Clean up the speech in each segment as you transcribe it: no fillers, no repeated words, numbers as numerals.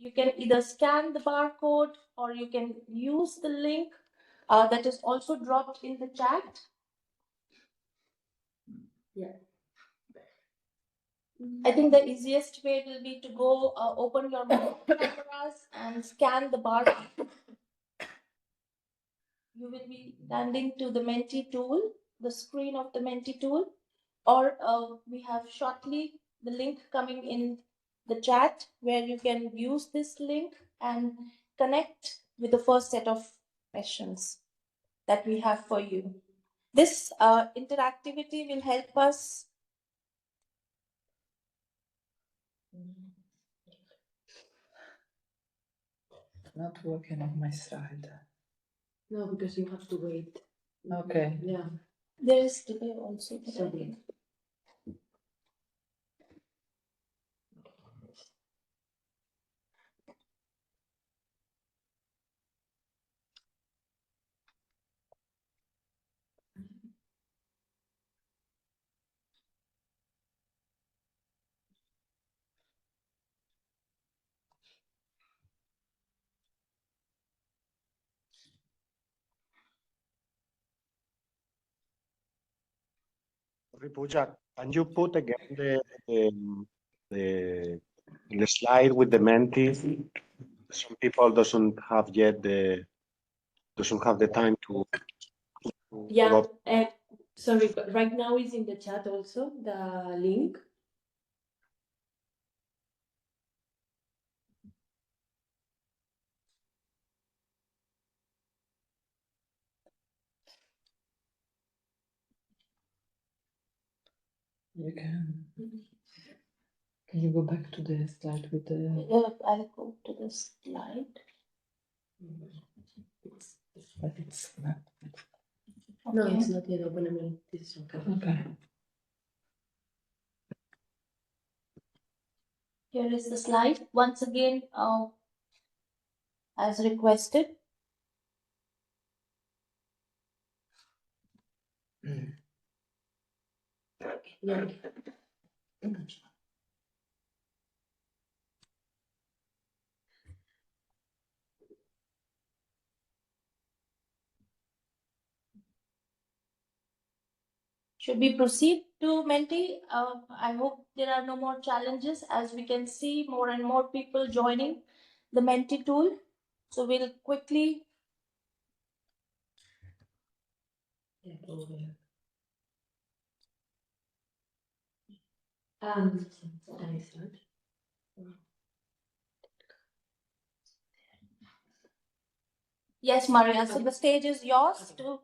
You can either scan the barcode or you can use the link that is also dropped in the chat. Yeah. I think the easiest way will be to go open your cameras and scan the barcode. You will be landing to the Menti tool, the screen of the Menti tool, or we have shortly the link coming in the chat where you can use this link and connect with the first set of questions that we have for you. This interactivity will help us. Not working on my side. No, because you have to wait. Okay. Yeah. There is delay also. Sorry. Pooja, can you put again the slide with the Menti? Some people doesn't have the time to Yeah, sorry, but right now is in the chat also, the link. You can. Can you go back to the slide with the? I'll go to the slide. But it's not. No, it's not yet open. I mean, this is okay. Okay. Here is the slide. Once again, as requested. Yeah. Should we proceed to Menti? I hope there are no more challenges, as we can see more and more people joining the Menti tool. So we'll quickly. Yes, Maria. So the stage is yours to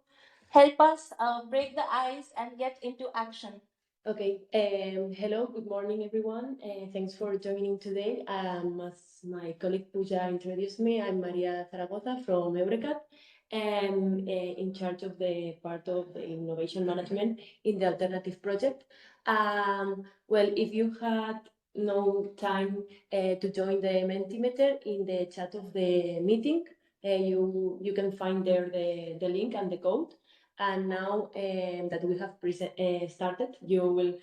help us break the ice and get into action. Okay. Hello. Good morning, everyone. Thanks for joining today. As my colleague Pooja introduced me, I'm Maria Zaragoza from Eurecat, and in charge of the part of the innovation management in the alternative project. Well, if you had no time to join the Mentimeter, in the chat of the meeting, you can find there the link and the code. And now that we have started, you will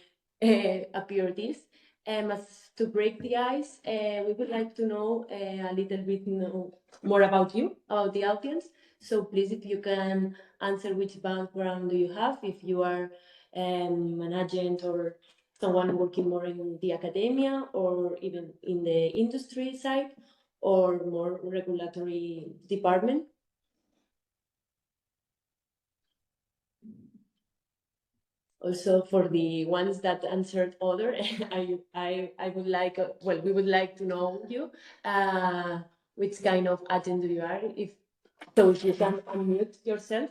appear this. As to break the ice, we would like to know a little bit more about you, about the audience. So please, if you can answer which background do you have, if you are an agent or someone working more in the academia or even in the industry side or more regulatory department. Also, for the ones that answered other, I would like, well, we would like to know you, which kind of agent you are, if so you can unmute yourself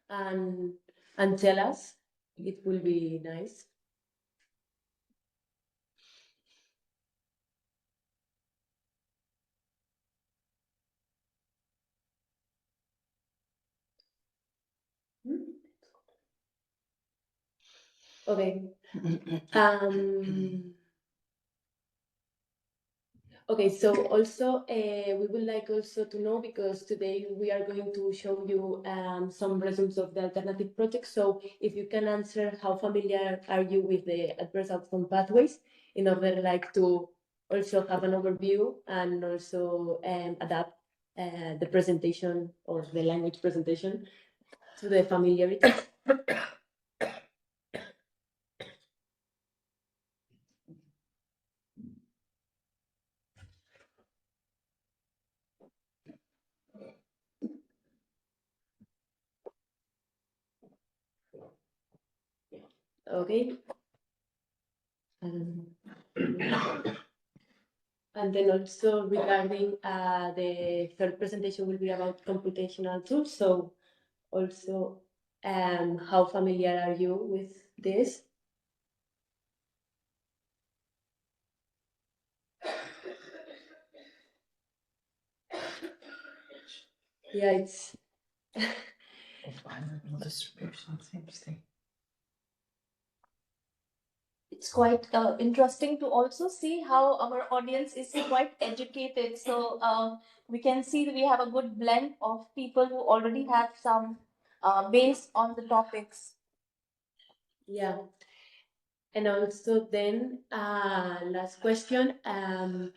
and tell us, it will be nice. Okay. Okay, so also we would like also to know, because today we are going to show you some results of the alternative project. So if you can answer, how familiar are you with the adverse outcome pathways, in order like to also have an overview and also adapt the presentation or the language presentation to the familiarity. Okay. And then also regarding the third presentation will be about computational tools. So also, how familiar are you with this? Yeah, it's Of binomial distribution, seems to. It's quite interesting to also see how our audience is quite educated. So we can see that we have a good blend of people who already have some base on the topics. yeah. And also then last question, that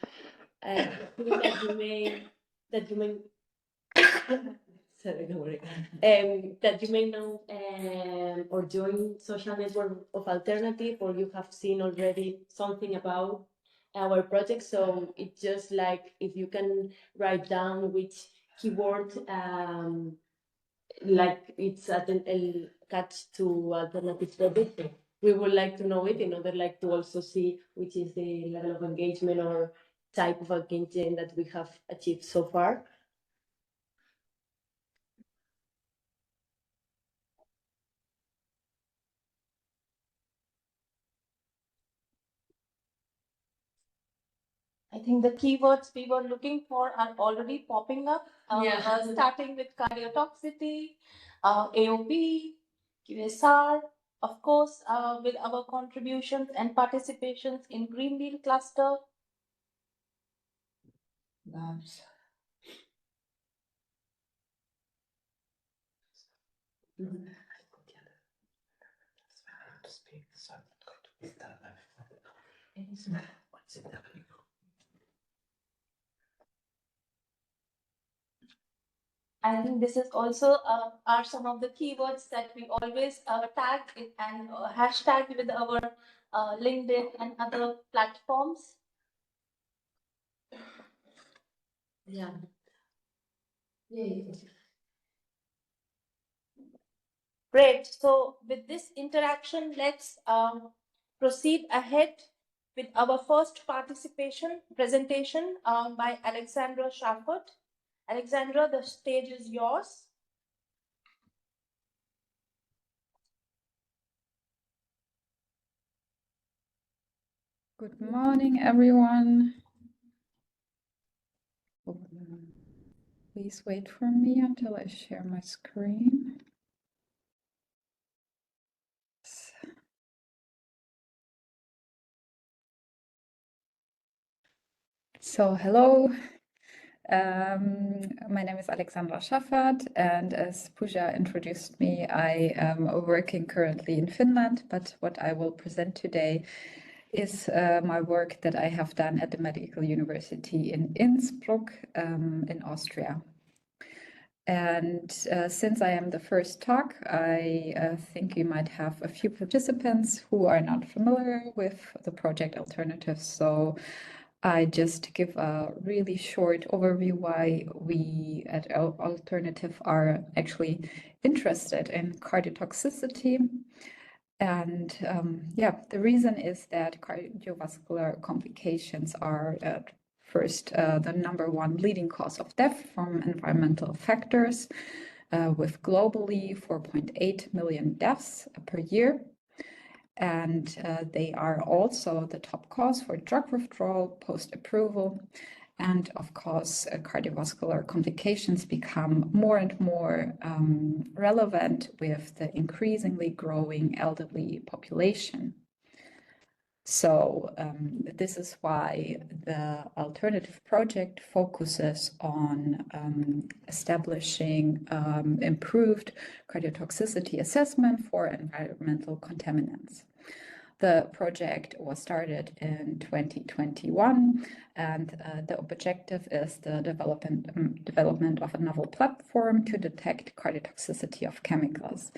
you may sorry, don't worry. That you may know or join social network of alternative, or you have seen already something about our project. So it's just like if you can write down which keyword like it's a catch to alternative project. We would like to know it in order like to also see which is the level of engagement or type of engagement that we have achieved so far. I think the keywords we were looking for are already popping up, starting with cardiotoxicity, AOP, QSAR, of course, with our contributions and participations in Green Deal Cluster. Labs. To speak, so I'm not going to be that. What's it happening? I think this is also are some of the keywords that we always tag and hashtag with our LinkedIn and other platforms. Yeah. Great. So with this interaction, let's proceed ahead with our first presentation by Alexandra Schaffert. Alexandra, the stage is yours. Good morning, everyone. Please wait for me until I share my screen. So, hello. My name is Alexandra Schaffert, and as Pooja introduced me, I am working currently in Finland, but what I will present today is my work that I have done at the Medical University in Innsbruck in Austria. And since I am the first talk, I think you might have a few participants who are not familiar with the project Alternative. So I just give a really short overview why we at Alternative are actually interested in cardiotoxicity. And yeah, the reason is that cardiovascular complications are first the #1 leading cause of death from environmental factors, with globally 4.8 million deaths per year. And they are also the top cause for drug withdrawal post-approval. And of course, cardiovascular complications become more and more relevant with the increasingly growing elderly population. So this is why the Alternative project focuses on establishing improved cardiotoxicity assessment for environmental contaminants. The project was started in 2021, and the objective is the development of a novel platform to detect cardiotoxicity of chemicals.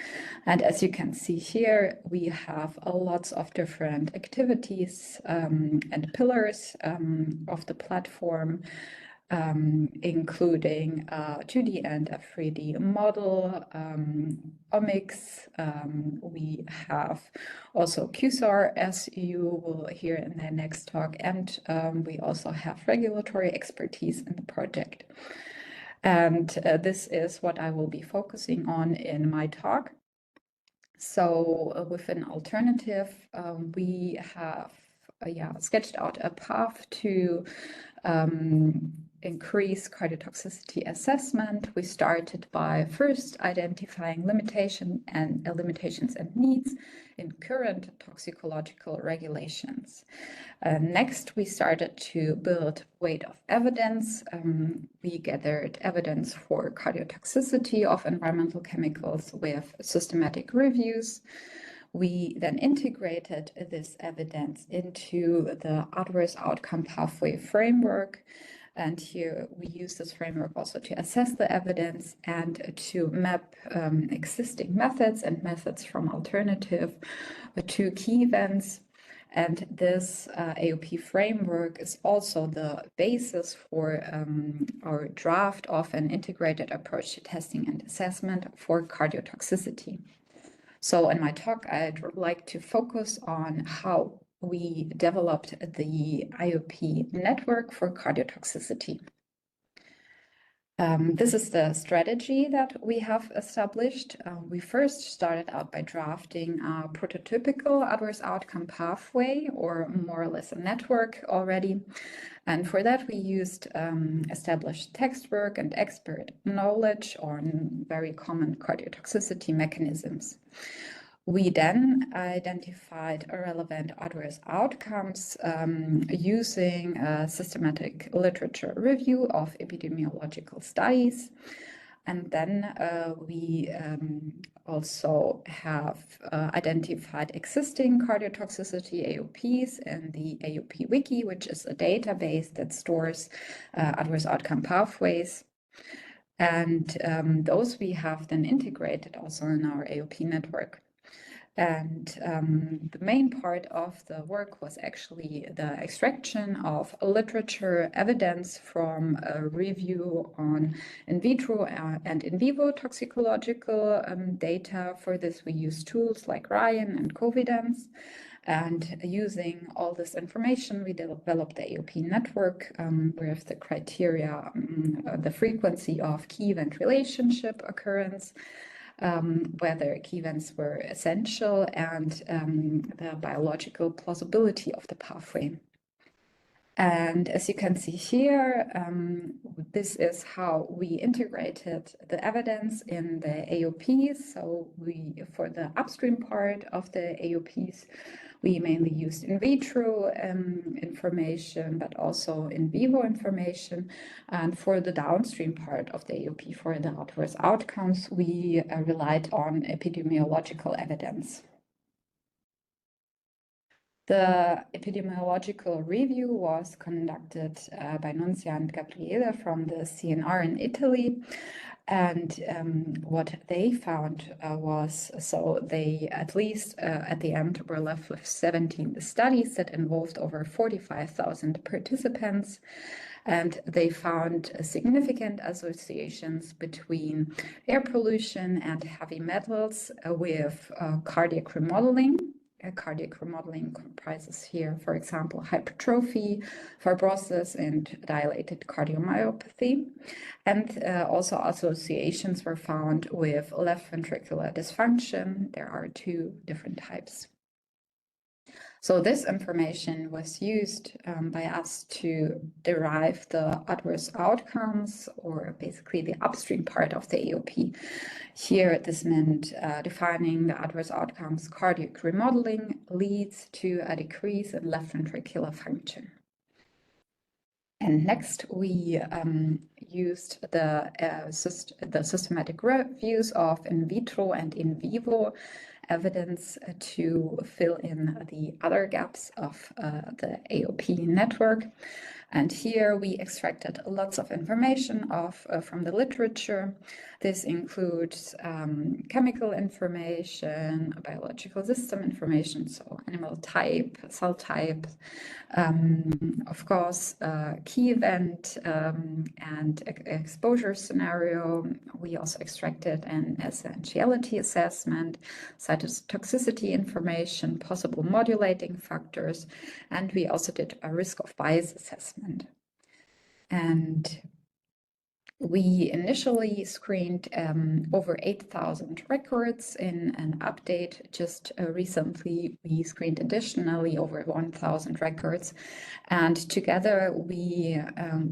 And as you can see here, we have lots of different activities and pillars of the platform, including a 2D and a 3D model, omics. We have also QSAR, as you will hear in the next talk, and we also have regulatory expertise in the project. And this is what I will be focusing on in my talk. So with an alternative, we have sketched out a path to increase cardiotoxicity assessment. We started by first identifying limitations and needs in current toxicological regulations. Next, we started to build weight of evidence. We gathered evidence for cardiotoxicity of environmental chemicals with systematic reviews. We then integrated this evidence into the adverse outcome pathway framework. And here we use this framework also to assess the evidence and to map existing methods and methods from alternative to key events. And this AOP framework is also the basis for our draft of an integrated approach to testing and assessment for cardiotoxicity. So in my talk, I'd like to focus on how we developed the IOP network for cardiotoxicity. This is the strategy that we have established. We first started out by drafting a prototypical adverse outcome pathway, or more or less a network already. And for that, we used established textwork and expert knowledge on very common cardiotoxicity mechanisms. We then identified relevant adverse outcomes using a systematic literature review of epidemiological studies. And then we also have identified existing cardiotoxicity AOPs in the AOP Wiki, which is a database that stores adverse outcome pathways. And those we have then integrated also in our AOP network. And the main part of the work was actually the extraction of literature evidence from a review on in vitro and in vivo toxicological data. For this, we use tools like Ryan and Covidence. And using all this information, we developed the AOP network with the criteria, the frequency of key event relationship occurrence, whether key events were essential, and the biological plausibility of the pathway. And as you can see here, this is how we integrated the evidence in the AOPs. So for the upstream part of the AOPs, we mainly used in vitro information, but also in vivo information. And for the downstream part of the AOP, for the adverse outcomes, we relied on epidemiological evidence. The epidemiological review was conducted by Nunzia and Gabriele from the CNR in Italy. And what they found was, so they at least at the end were left with 17 studies that involved over 45,000 participants. And they found significant associations between air pollution and heavy metals with cardiac remodeling. Cardiac remodeling comprises here, for example, hypertrophy, fibrosis, and dilated cardiomyopathy. And also associations were found with left ventricular dysfunction. There are two different types. So this information was used by us to derive the adverse outcomes, or basically the upstream part of the AOP. Here, this meant defining the adverse outcomes. Cardiac remodeling leads to a decrease in left ventricular function. And next, we used the systematic reviews of in vitro and in vivo evidence to fill in the other gaps of the AOP network. And here we extracted lots of information from the literature. This includes chemical information, biological system information, so animal type, cell type, of course, key event and exposure scenario. We also extracted an essentiality assessment, cytotoxicity information, possible modulating factors, and we also did a risk of bias assessment. And we initially screened over 8,000 records. In an update just recently, we screened additionally over 1,000 records. And together we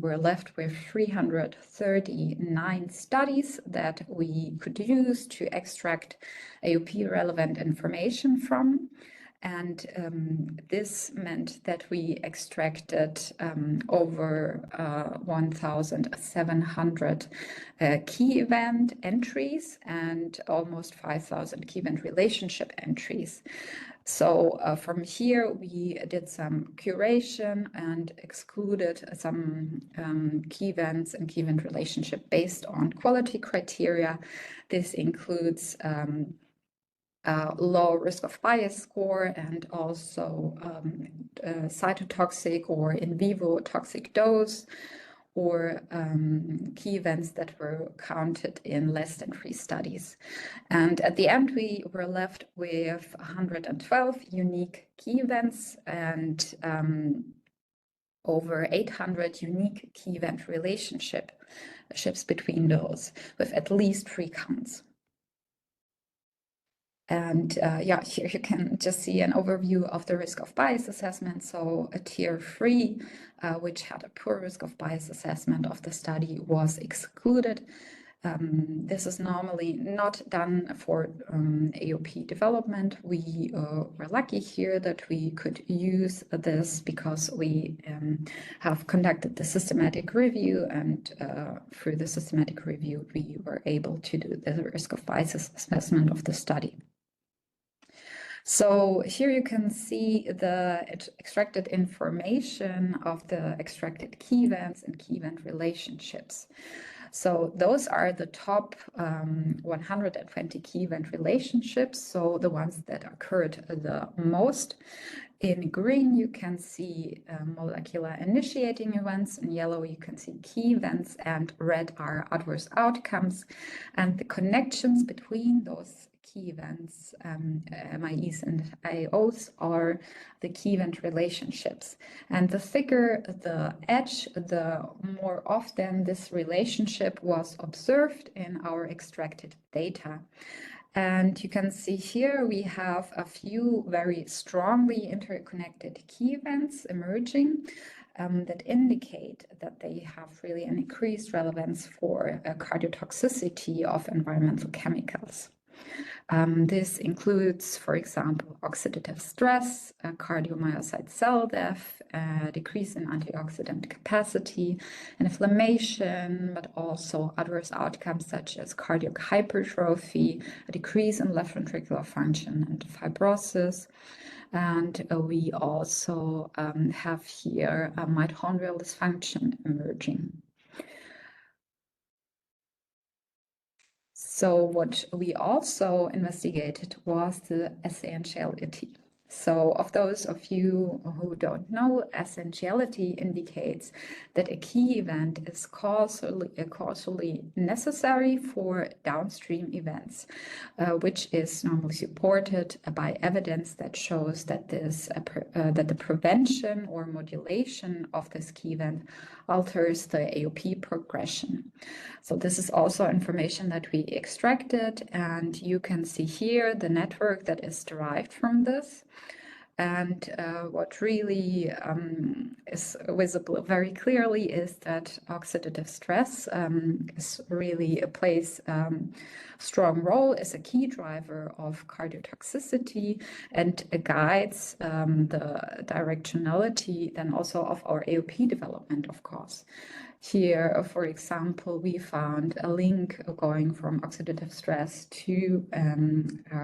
were left with 339 studies that we could use to extract AOP relevant information from. And this meant that we extracted over 1,700 key event entries and almost 5,000 key event relationship entries. So from here, we did some curation and excluded some key events and key event relationship based on quality criteria. This includes low risk of bias score and also cytotoxic or in vivo toxic dose, or key events that were counted in less than 3 studies. And at the end, we were left with 112 unique key events and over 800 unique key event relationships between those, with at least 3 counts. And yeah, here you can just see an overview of the risk of bias assessment. So a tier 3, which had a poor risk of bias assessment of the study, was excluded. This is normally not done for AOP development. We were lucky here that we could use this because we have conducted the systematic review, and through the systematic review, we were able to do the risk of bias assessment of the study. So here you can see the extracted information of the extracted key events and key event relationships. So those are the top 120 key event relationships, so the ones that occurred the most. In green, you can see molecular initiating events. In yellow, you can see key events, and red are adverse outcomes. And the connections between those key events, MIEs and IOs, are the key event relationships. And the thicker the edge, the more often this relationship was observed in our extracted data. And you can see here we have a few very strongly interconnected key events emerging that indicate that they have really an increased relevance for cardiotoxicity of environmental chemicals. This includes, for example, oxidative stress, cardiomyocyte cell death, decrease in antioxidant capacity, inflammation, but also adverse outcomes such as cardiac hypertrophy, a decrease in left ventricular function, and fibrosis. And we also have here mitochondrial dysfunction emerging. So what we also investigated was the essentiality. So of those of you who don't know, essentiality indicates that a key event is causally necessary for downstream events, which is normally supported by evidence that shows that that the prevention or modulation of this key event alters the AOP progression. So this is also information that we extracted, and you can see here the network that is derived from this. And what really is visible very clearly is that oxidative stress plays a strong role as a key driver of cardiotoxicity and guides the directionality then also of our AOP development, of course. Here, for example, we found a link going from oxidative stress to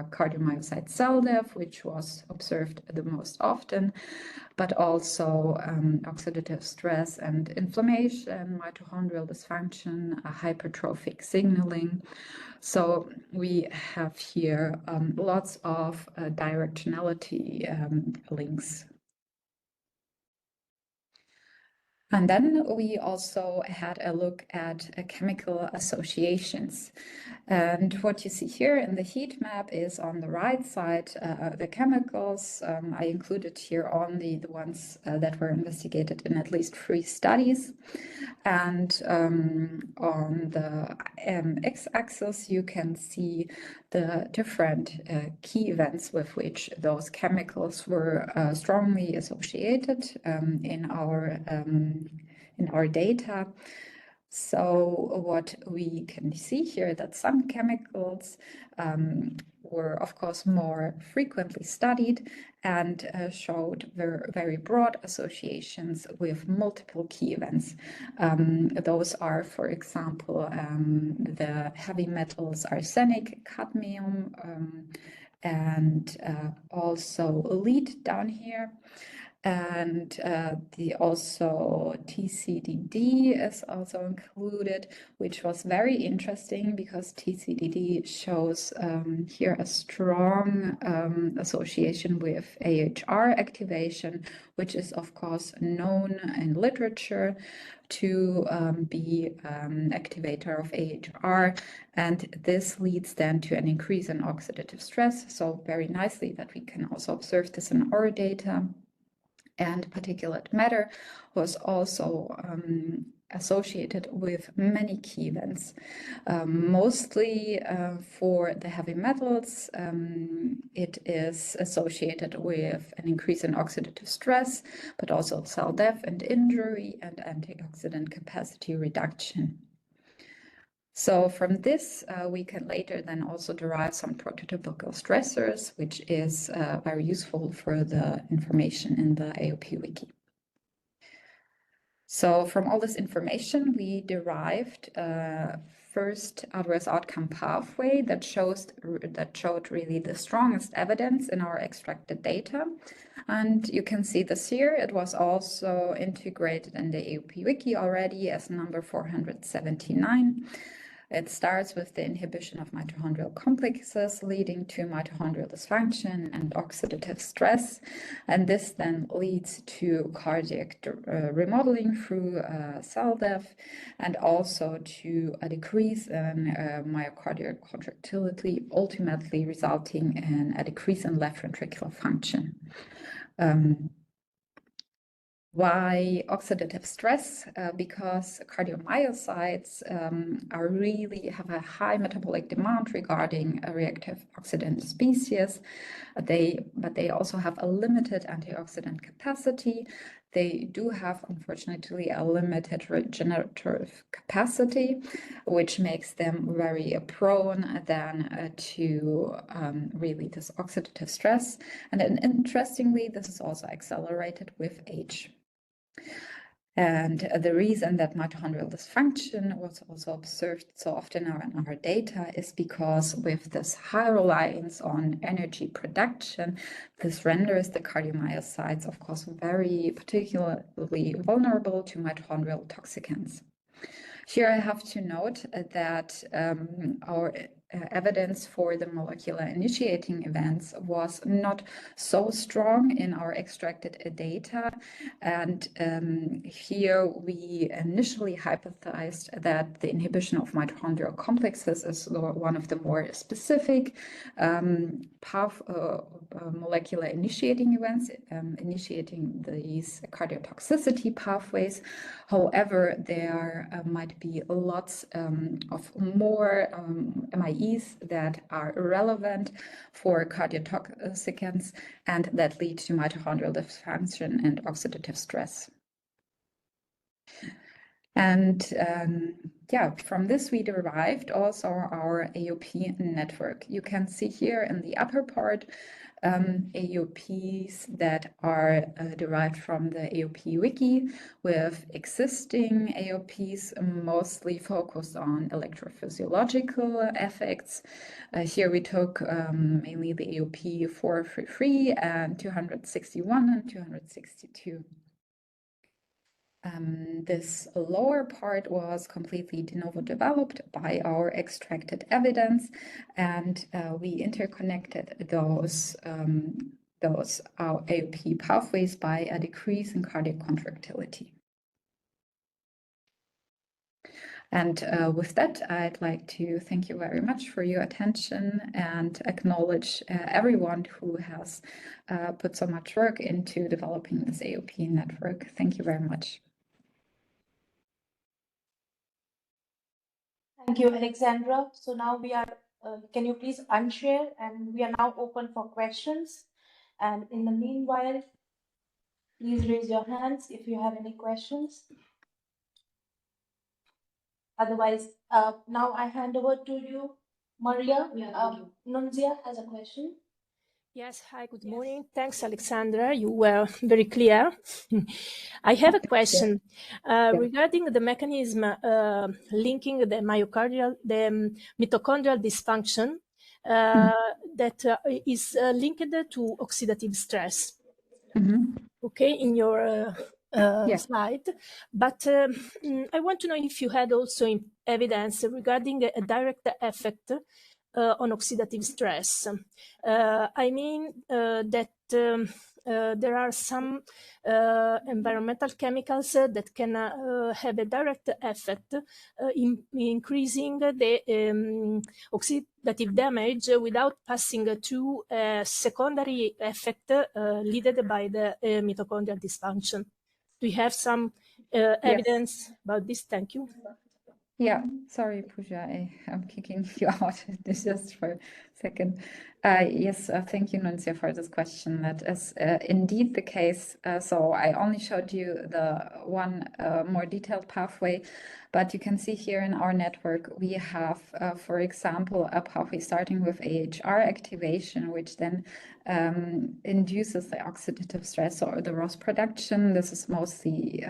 cardiomyocyte cell death, which was observed the most often, but also oxidative stress and inflammation, mitochondrial dysfunction, hypertrophic signaling. So we have here lots of directionality links. And then we also had a look at chemical associations. And what you see here in the heat map is on the right side, the chemicals. I included here only the ones that were investigated in at least 3 studies. And on the x-axis, you can see the different key events with which those chemicals were strongly associated in our data. So what we can see here that some chemicals were, of course, more frequently studied and showed very broad associations with multiple key events. Those are, for example, the heavy metals arsenic, cadmium, and also lead down here. And also TCDD is also included, which was very interesting because TCDD shows here a strong association with AHR activation, which is of course known in literature to be activator of AHR, and this leads then to an increase in oxidative stress. So very nicely that we can also observe this in our data. And particulate matter was also associated with many key events. Mostly for the heavy metals, it is associated with an increase in oxidative stress, but also cell death and injury and antioxidant capacity reduction. So from this, we can later then also derive some prototypical stressors, which is very useful for the information in the AOP wiki. So from all this information, we derived first adverse outcome pathway that showed really the strongest evidence in our extracted data. And you can see this here. It was also integrated in the AOP wiki already as number 479. It starts with the inhibition of mitochondrial complexes leading to mitochondrial dysfunction and oxidative stress. And this then leads to cardiac remodeling through cell death and also to a decrease in myocardial contractility, ultimately resulting in a decrease in left ventricular function. Why oxidative stress? Because cardiomyocytes have a high metabolic demand regarding reactive oxidant species. But they also have a limited antioxidant capacity. They do have, unfortunately, a limited regenerative capacity, which makes them very prone then to really this oxidative stress. And then interestingly, this is also accelerated with age. And the reason that mitochondrial dysfunction was also observed so often in our data is because with this high reliance on energy production, this renders the cardiomyocytes, of course, very particularly vulnerable to mitochondrial toxicants. Here I have to note that our evidence for the molecular initiating events was not so strong in our extracted data. And here we initially hypothesized that the inhibition of mitochondrial complexes is one of the more specific molecular initiating events, initiating these cardiotoxicity pathways. However, there might be lots of more MIEs that are relevant for cardiotoxicants and that lead to mitochondrial dysfunction and oxidative stress. And from this we derived also our AOP network. You can see here in the upper part AOPs that are derived from the AOP wiki, with existing AOPs mostly focused on electrophysiological effects. Here we took mainly the AOP 433 and 261 and 262. This lower part was completely de novo developed by our extracted evidence, and we interconnected those AOP pathways by a decrease in cardiac contractility. And with that, I'd like to thank you very much for your attention and acknowledge everyone who has put so much work into developing this AOP network. Thank you very much. Thank you, Alexandra. So now we are, can you please unshare? And we are now open for questions. And in the meanwhile, please raise your hands if you have any questions. Otherwise, now I hand over to you, Maria. Nunzia has a question. Yes, hi, good morning. Thanks, Alexandra. You were very clear. I have a question regarding the mechanism linking the mitochondrial dysfunction that is linked to oxidative stress. Okay, in your slide. But I want to know if you had also evidence regarding a direct effect on oxidative stress. I mean that there are some environmental chemicals that can have a direct effect in increasing the oxidative damage without passing to a secondary effect led by the mitochondrial dysfunction. Do you have some evidence about this? Thank you. Yeah, sorry, Pooja, I'm kicking you out just for a second. Yes, thank you, Nunzia, for this question. That is indeed the case. So I only showed you the one more detailed pathway, but you can see here in our network, we have, for example, a pathway starting with AHR activation, which then induces the oxidative stress or the ROS production. This is mostly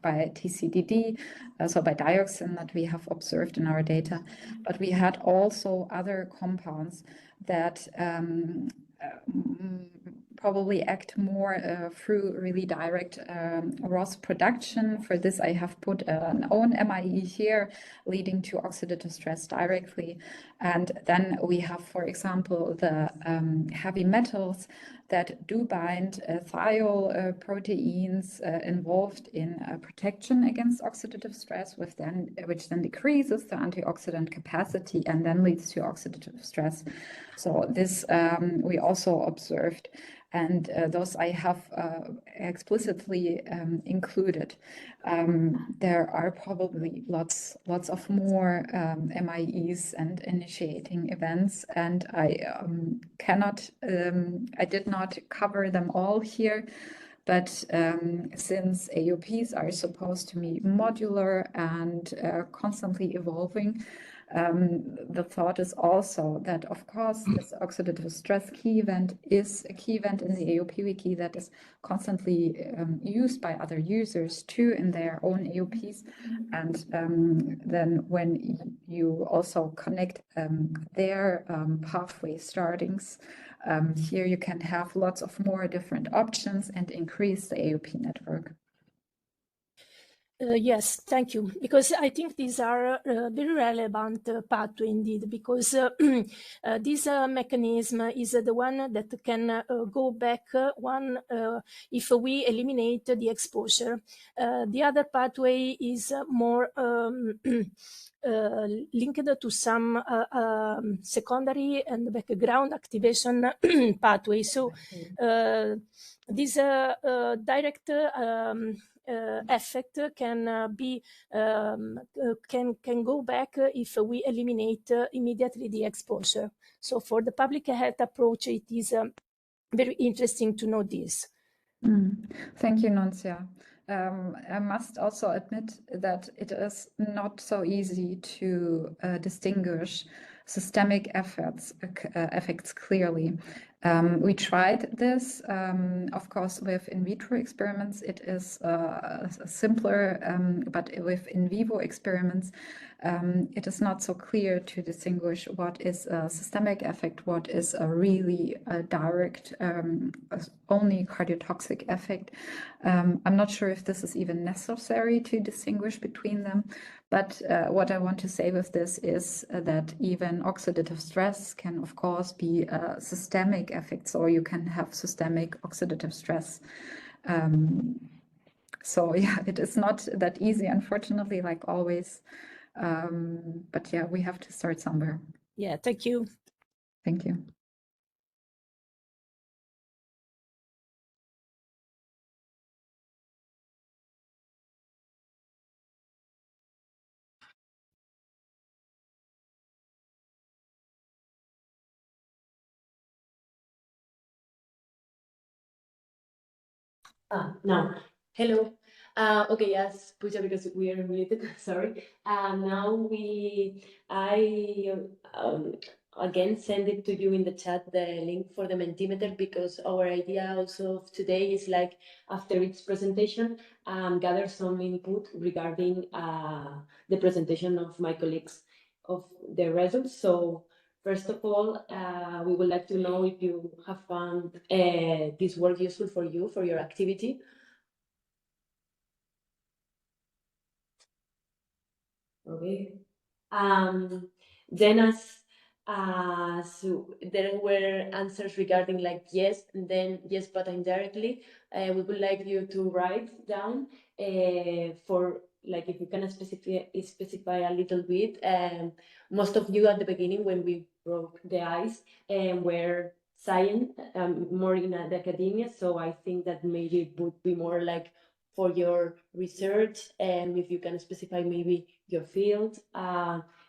by TCDD, so by dioxin that we have observed in our data. But we had also other compounds that probably act more through really direct ROS production. For this, I have put an own MIE here, leading to oxidative stress directly. And then we have, for example, the heavy metals that do bind thiol proteins involved in protection against oxidative stress, which then decreases the antioxidant capacity and then leads to oxidative stress. So this we also observed, and those I have explicitly included. There are probably lots of more MIEs and initiating events, and I did not cover them all here. But since AOPs are supposed to be modular and constantly evolving, the thought is also that, of course, this oxidative stress key event is a key event in the AOP wiki that is constantly used by other users too in their own AOPs. And then when you also connect their pathway startings, here you can have lots of more different options and increase the AOP network. Yes, thank you. Because I think these are very relevant pathway indeed, because this mechanism is the one that can go back if we eliminate the exposure. The other pathway is more linked to some secondary and background activation pathway. So this direct effect can be can go back if we eliminate immediately the exposure. So for the public health approach, it is very interesting to know this. Thank you, Nunzia. I must also admit that it is not so easy to distinguish systemic effects clearly. We tried this, of course, with in vitro experiments. It is simpler, but with in vivo experiments, it is not so clear to distinguish what is a systemic effect, what is a really direct, only cardiotoxic effect. I'm not sure if this is even necessary to distinguish between them. But what I want to say with this is that even oxidative stress can, of course, be a systemic effect, so you can have systemic oxidative stress. So yeah, it is not that easy, unfortunately, like always. But yeah, we have to start somewhere. Yeah, thank you. Thank you. Now, hello. Okay, yes, Puja, because we are muted. Sorry. Now I again send it to you in the chat the link for the Mentimeter, because our idea also of today is like after each presentation, gather some input regarding the presentation of my colleagues of their results. So first of all, we would like to know if you have found this work useful for you, for your activity. Okay. Then so there were answers regarding like yes, and then yes, but indirectly. We would like you to write down for like if you can specify a little bit. Most of you at the beginning when we broke the ice were science, more in the academia. So I think that maybe it would be more like for your research, and if you can specify maybe your field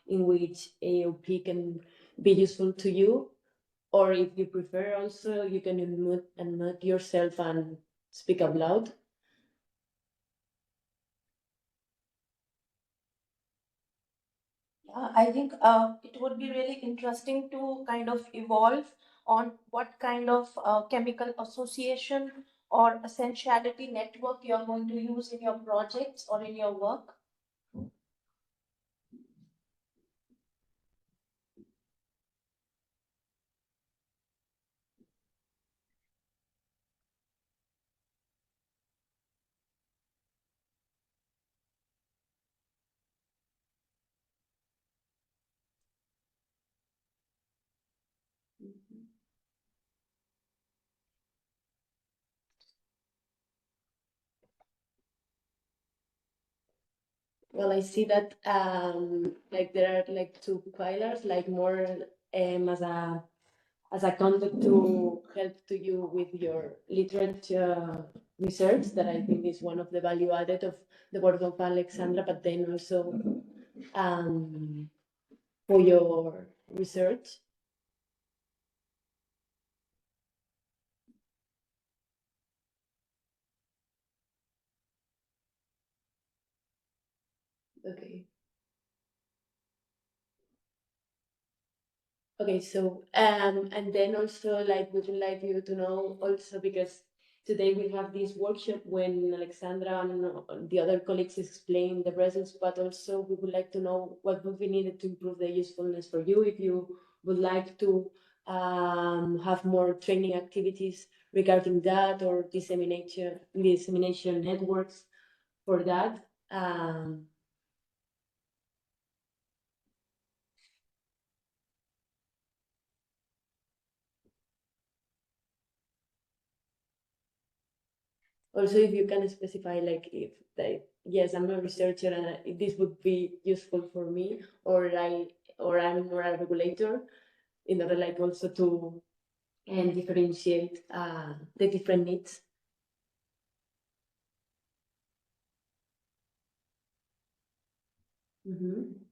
in which AOP can be useful to you, or if you prefer also, you can unmute yourself and speak out loud. Yeah, I think it would be really interesting to kind of evolve on what kind of chemical association or essentiality network you're going to use in your projects or in your work. Well, I see that like there are like two pillars, like more as a contact to help to you with your literature research, that I think is one of the value added of the work of Alexandra, but then also for your research. Okay. Okay, so and then also like we would like you to know also, because today we have this workshop when Alexandra and the other colleagues explain the results, but also we would like to know what would be needed to improve the usefulness for you, if you would like to have more training activities regarding that, or dissemination networks for that. Also, if you can specify, like, if yes, I'm a researcher and this would be useful for me, or I'm more a regulator, in order like also to differentiate the different needs. Mm-hmm.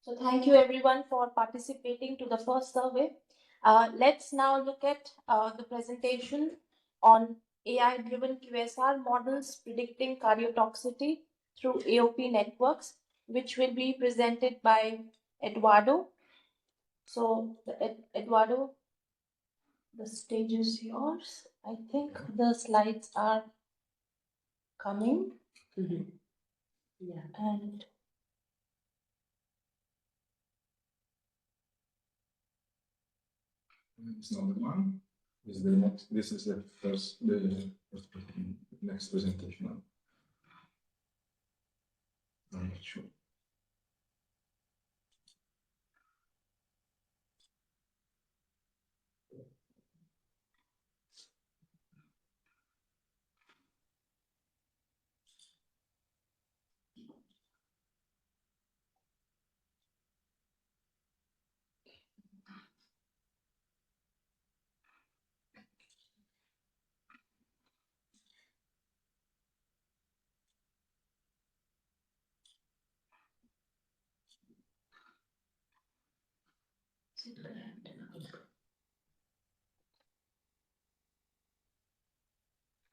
So thank you everyone for participating to the first survey. Let's now look at the presentation on AI-driven QSR models predicting cardiotoxicity through AOP networks, which will be presented by Eduardo. So, Eduardo, the stage is yours. I think the slides are coming. Yeah. And it's not the one. This is the next. This is the first next presentation. I'm not sure.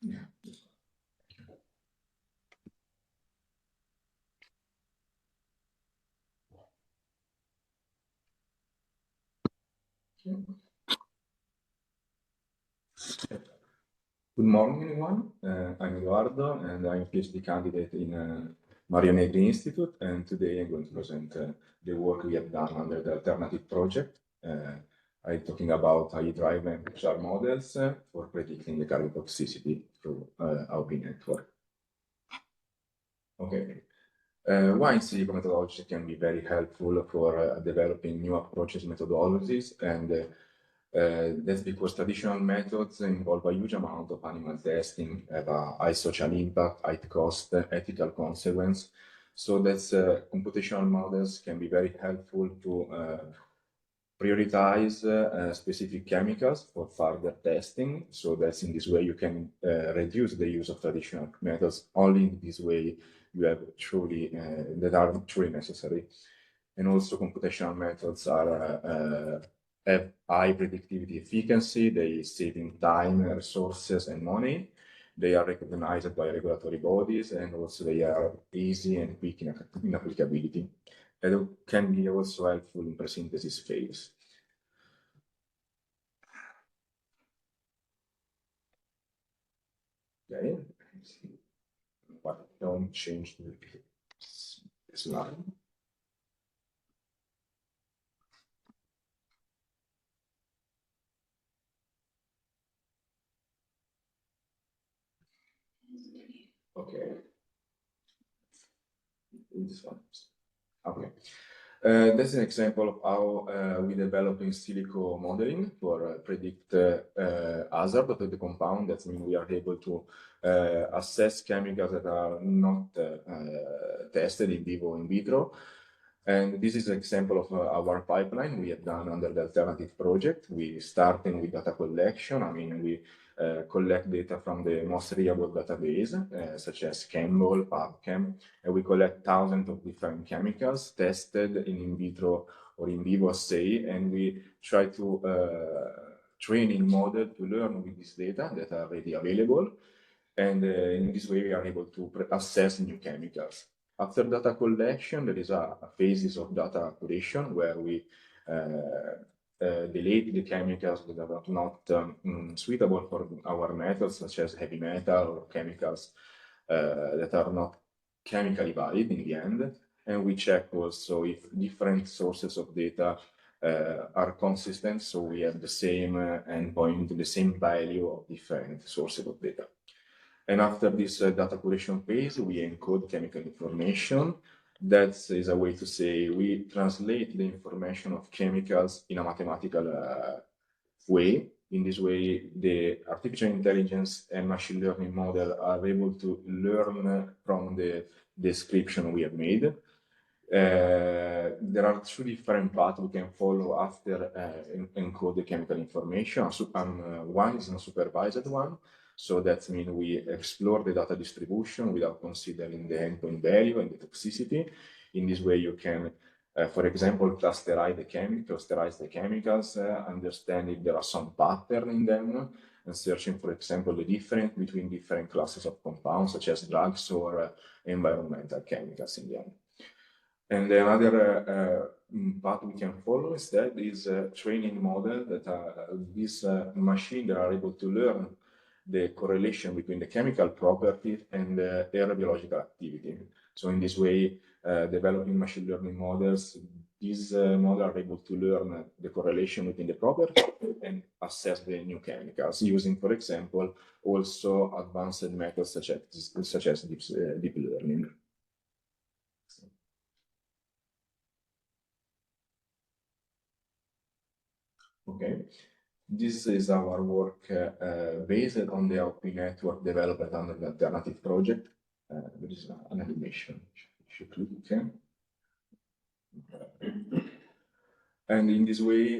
Yeah. Good morning, everyone. I'm Eduardo, and I'm a PhD candidate in Mario Negri Institute. And today I'm going to present the work we have done under the Alternative project. I'm talking about AI-driven QSAR models for predicting the cardiotoxicity through AOP network. Okay. Why in silico methodologies can be very helpful for developing new approaches, methodologies, and that's because traditional methods involve a huge amount of animal testing, have a high social impact, high cost, ethical consequence. So that's computational models can be very helpful to prioritize specific chemicals for further testing. So that's in this way you can reduce the use of traditional methods. Only in this way you have truly that are truly necessary. And also computational methods are have high predictivity efficacy. They save in time, resources, and money. They are recognized by regulatory bodies, and also they are easy and quick in applicability. And can be also helpful in pre-synthesis phase. Okay, but don't change the slide. Okay. This one. Okay. That's an example of how we develop in silico modeling for predict hazard of the compound. That means we are able to assess chemicals that are not tested in vivo in vitro. And this is an example of our pipeline we have done under the Alternative project. We started with data collection. I mean, we collect data from the most reliable database, such as Chembol, PubChem, and we collect thousands of different chemicals tested in vitro or in vivo assay, and we try to train in model to learn with this data that are already available. And in this way, we are able to assess new chemicals. After data collection, there is a phases of data curation where we delete the chemicals that are not suitable for our methods, such as heavy metal or chemicals that are not chemically valid in the end. And we check also if different sources of data are consistent, so we have the same endpoint, the same value of different sources of data. And after this data curation phase, we encode chemical information. That is a way to say we translate the information of chemicals in a mathematical way. In this way, the artificial intelligence and machine learning model are able to learn from the description we have made. There are two different paths we can follow after encode the chemical information. One is an unsupervised one. So that means we explore the data distribution without considering the endpoint value and the toxicity. In this way, you can For example, clusterize the chemicals, understand if there are some pattern in them, and searching, for example, the difference between different classes of compounds, such as drugs or environmental chemicals in the end. And another path we can follow instead is a training model that this machine that are able to learn the correlation between the chemical properties and their biological activity. So in this way, developing machine learning models, these models are able to learn the correlation between the properties and assess the new chemicals using, for example, also advanced methods such as deep learning. Okay, this is our work based on the OP network developed under the alternative project. There is an animation. If you click, okay. And in this way,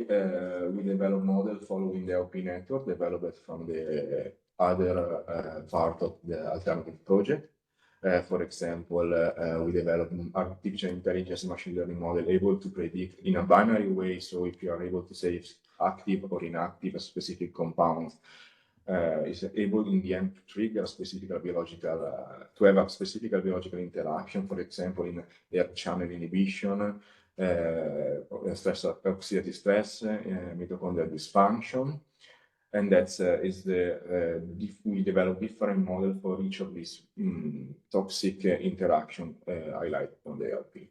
we develop model following the OP network developed from the other part of the alternative project. For example, we developed an artificial intelligence machine learning model able to predict in a binary way. So if you are able to say if active or inactive a specific compound, is able in the end to trigger a specific biological, to have a specific biological interaction, for example, in air channel inhibition, stress, oxidative stress, mitochondrial dysfunction. And that's we develop different models for each of these toxic interaction highlighted on the LP.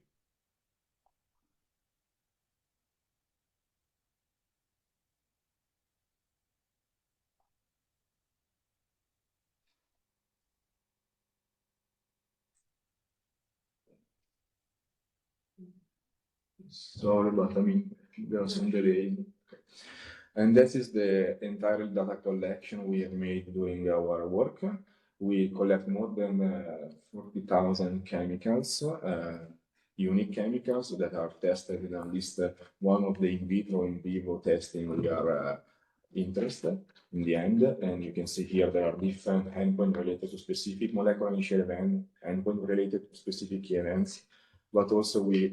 Sorry, but I mean, there's some delay. And this is the entire data collection we have made during our work. We collect more than 40,000 chemicals, unique chemicals that are tested in at least one of the in vitro, in vivo testing we are interested in the end. And you can see here there are different endpoints related to specific molecular initial event, endpoint related to specific key events, but also we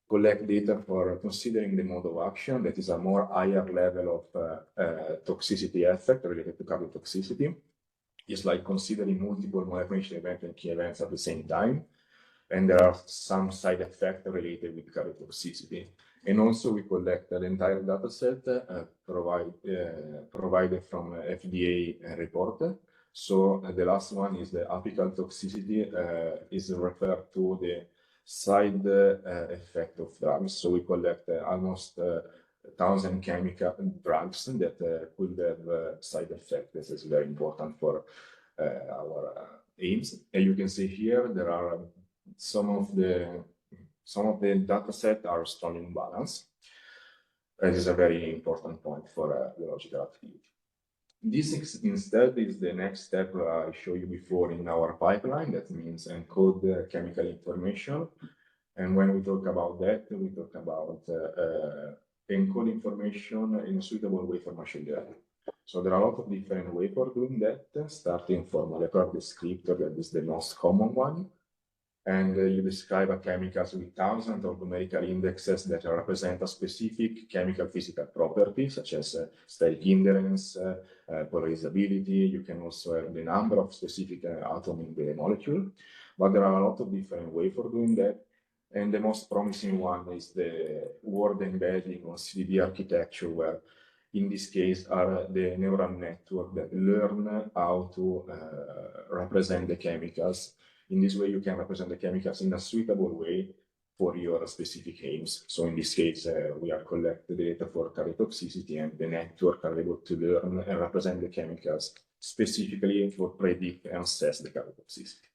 collect data for considering the mode of action, that is a more higher level of toxicity effect related to cardiotoxicity. It's like considering multiple molecular events and key events at the same time. And there are some side effects related with cardiotoxicity. And also we collect the entire data set provided from FDA report. So the last one is the apical toxicity is referred to the side effect of drugs. So we collect almost 1,000 chemical drugs that could have side effects. This is very important for our aims. And you can see here there are some of the data set are strong in balance. This is a very important point for biological activity. This instead is the next step I showed you before in our pipeline. That means encode chemical information. And when we talk about that, we talk about encode information in a suitable way for machine learning. So there are a lot of different ways for doing that, starting from molecular descriptor, that is the most common one. And you describe a chemicals with thousands of numerical indexes that represent a specific chemical physical property, such as steric hindrance, polarizability. You can also have the number of specific atoms in the molecule. But there are a lot of different ways for doing that. And the most promising one is the word embedding or CDD architecture, where in this case are the neural network that learn how to represent the chemicals. In this way, you can represent the chemicals in a suitable way for your specific aims. So in this case, we are collecting data for cardiotoxicity, and the network are able to learn and represent the chemicals specifically for predict and assess the cardiotoxicity.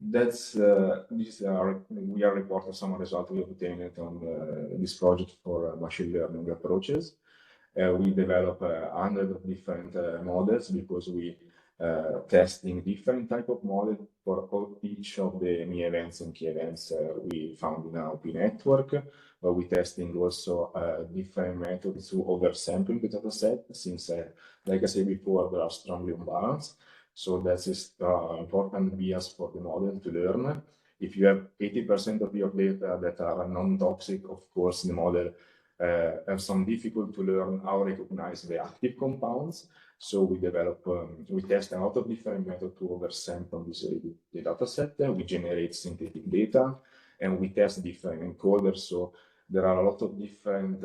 That's we are reporting some results we obtained on this project for machine learning approaches. We develop 100 different models because we testing different type of model for each of the ME events and key events we found in our OP network. But we testing also different methods to oversampling the data set, since like I said before, they are strongly unbalanced. So that is important bias for the model to learn. if you have 80% of your data that are non-toxic, of course, the model have some difficulty to learn how to recognize the active compounds. So we develop, we test a lot of different methods to oversample the data set. We generate synthetic data, and we test different encoders. So there are a lot of different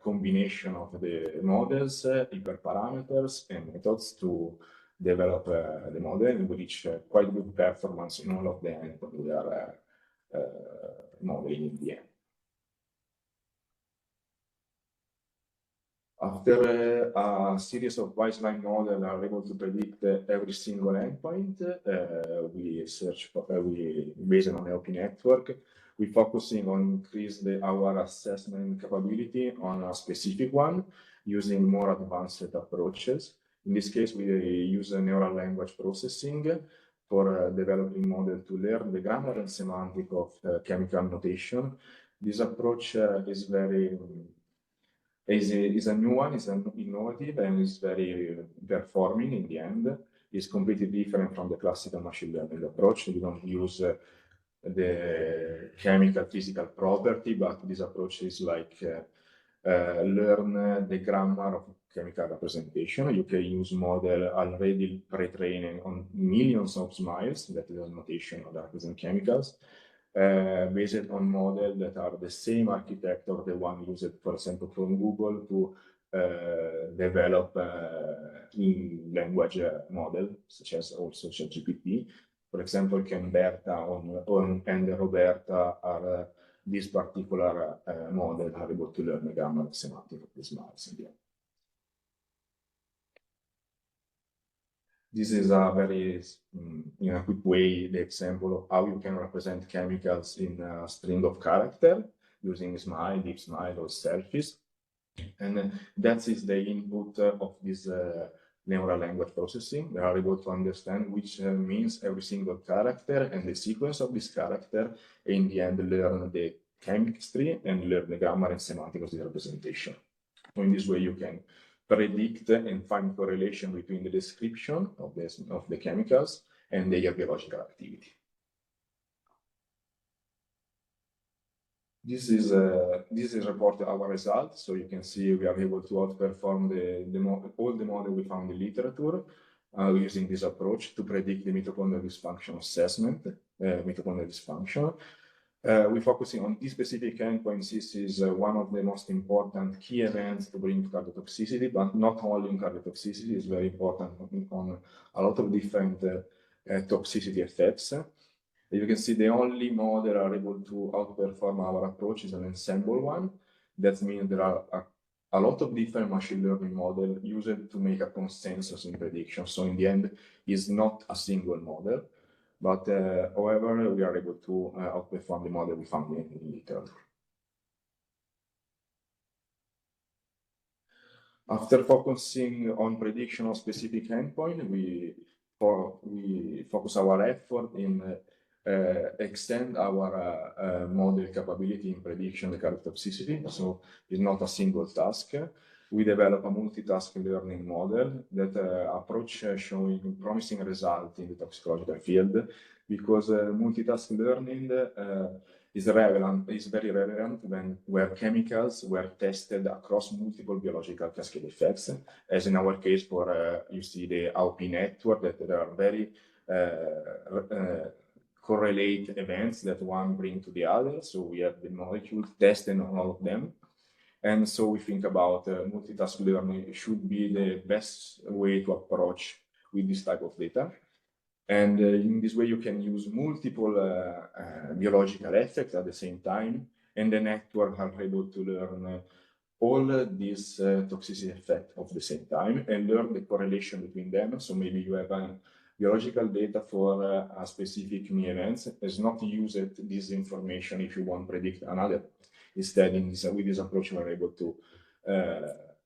combination of the models, hyperparameters, and methods to develop the model, and we reach quite good performance in all of them when we are modeling in the end. After a series of baseline models are able to predict every single endpoint, we search for, based on LP network, we're focusing on increase our assessment capability on a specific one using more advanced approaches. In this case, we use neural language processing for developing model to learn the grammar and semantic of chemical notation. This approach is very is a new one, is innovative, and is very performing in the end. It's completely different from the classical machine learning approach. We don't use the chemical physical property, but this approach is like learn the grammar of chemical representation. You can use model already pre-trained on millions of smiles, that is a notation that represent chemicals, based on models that are the same architecture, the one used, for example, from Google to develop in language model, such as also ChatGPT. For example, Camberta and Roberta are this particular model are able to learn the grammar and semantic of the smiles. This is a very, in a quick way, the example of how you can represent chemicals in a string of character using smile, deep smile, or selfies. And that is the input of this neural language processing. They are able to understand which means every single character and the sequence of this character, and in the end learn the chemistry and learn the grammar and semantic of the representation. So in this way you can predict and find correlation between the description of the chemicals and their biological activity. This is report our results. So you can see we are able to outperform all the models we found in literature using this approach to predict the mitochondrial dysfunction assessment, mitochondrial dysfunction. We're focusing on this specific endpoint. This is one of the most important key events to bring to cardiotoxicity, but not only in cardiotoxicity, it's very important on a lot of different toxicity effects. You can see the only model are able to outperform our approach is an ensemble one. That means there are a lot of different machine learning models used to make a consensus in prediction. So in the end, it's not a single model. But however, we are able to outperform the model we found in literature. After focusing on prediction of specific endpoint, we focus our effort in extend our model capability in prediction of cardiotoxicity. So it's not a single task. We develop a multitask learning model that approach showing promising results in the toxicological field, because multitask learning is very relevant where chemicals were tested across multiple biological cascade effects, as in our case for you see the AOP network, that there are very correlate events that one bring to the other. So we have the molecules tested on all of them. And so we think about multitask learning should be the best way to approach with this type of data. And in this way, you can use multiple biological effects at the same time, and the network are able to learn all these toxicity effects at the same time and learn the correlation between them. So maybe you have a biological data for a specific new event. It's not used this information if you want to predict another. Instead, with this approach, we're able to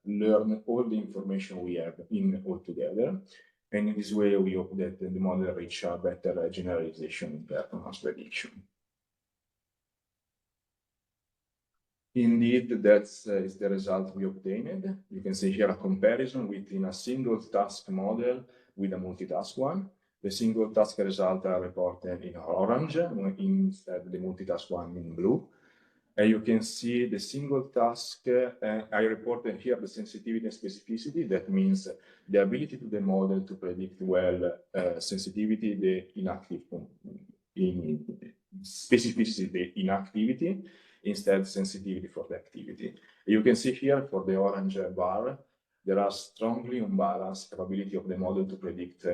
learn all the information we have all together. And in this way, we hope that the model reach a better generalization in performance prediction. Indeed, that is the result we obtained. You can see here a comparison within a single task model with a multitask one. The single task results are reported in orange, instead the multitask one in blue. And you can see the single task, I reported here the sensitivity and specificity. That means the ability to the model to predict well sensitivity, the inactive, specificity, the inactivity, instead sensitivity for the activity. You can see here for the orange bar, there are strongly unbalanced capability of the model to predict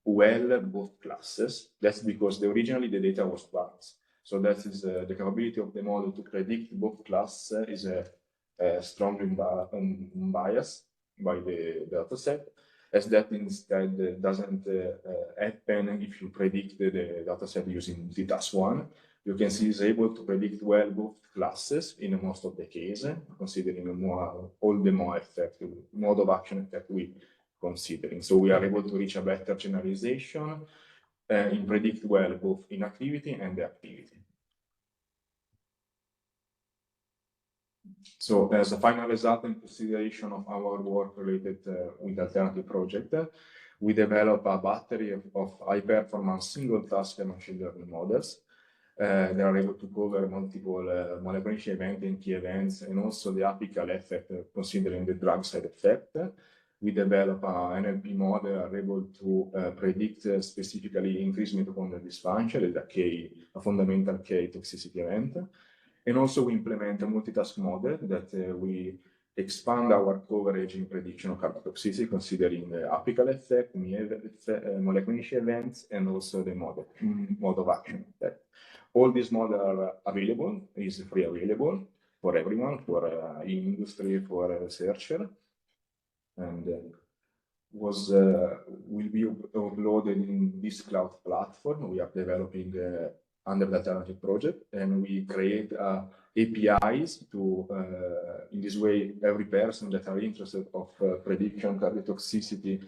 well both classes. That's because originally the data was balanced. So that is the capability of the model to predict both classes is strongly biased by the data set, as that instead doesn't happen if you predict the data set using multitask one. You can see it's able to predict well both classes in most of the cases, considering all the more effective mode of action effect we considering. So we are able to reach a better generalization and predict well both inactivity and the activity. So as a final result and consideration of our work related with alternative project, we develop a battery of high-performance single-task machine learning models. They are able to cover multiple molecular events and key events, and also the apical effect, considering the drug side effect. We develop an NLP model, are able to predict specifically increased mitochondrial dysfunction as a fundamental K toxicity event. And also we implement a multitask model that we expand our coverage in prediction of cardiotoxicity, considering the apical effect, molecular events, and also the mode of action effect. All these models are available, is free available for everyone, for industry, for a researcher, and will be uploaded in this cloud platform we are developing under the alternative project, and we create APIs to, in this way, every person that are interested of prediction cardiotoxicity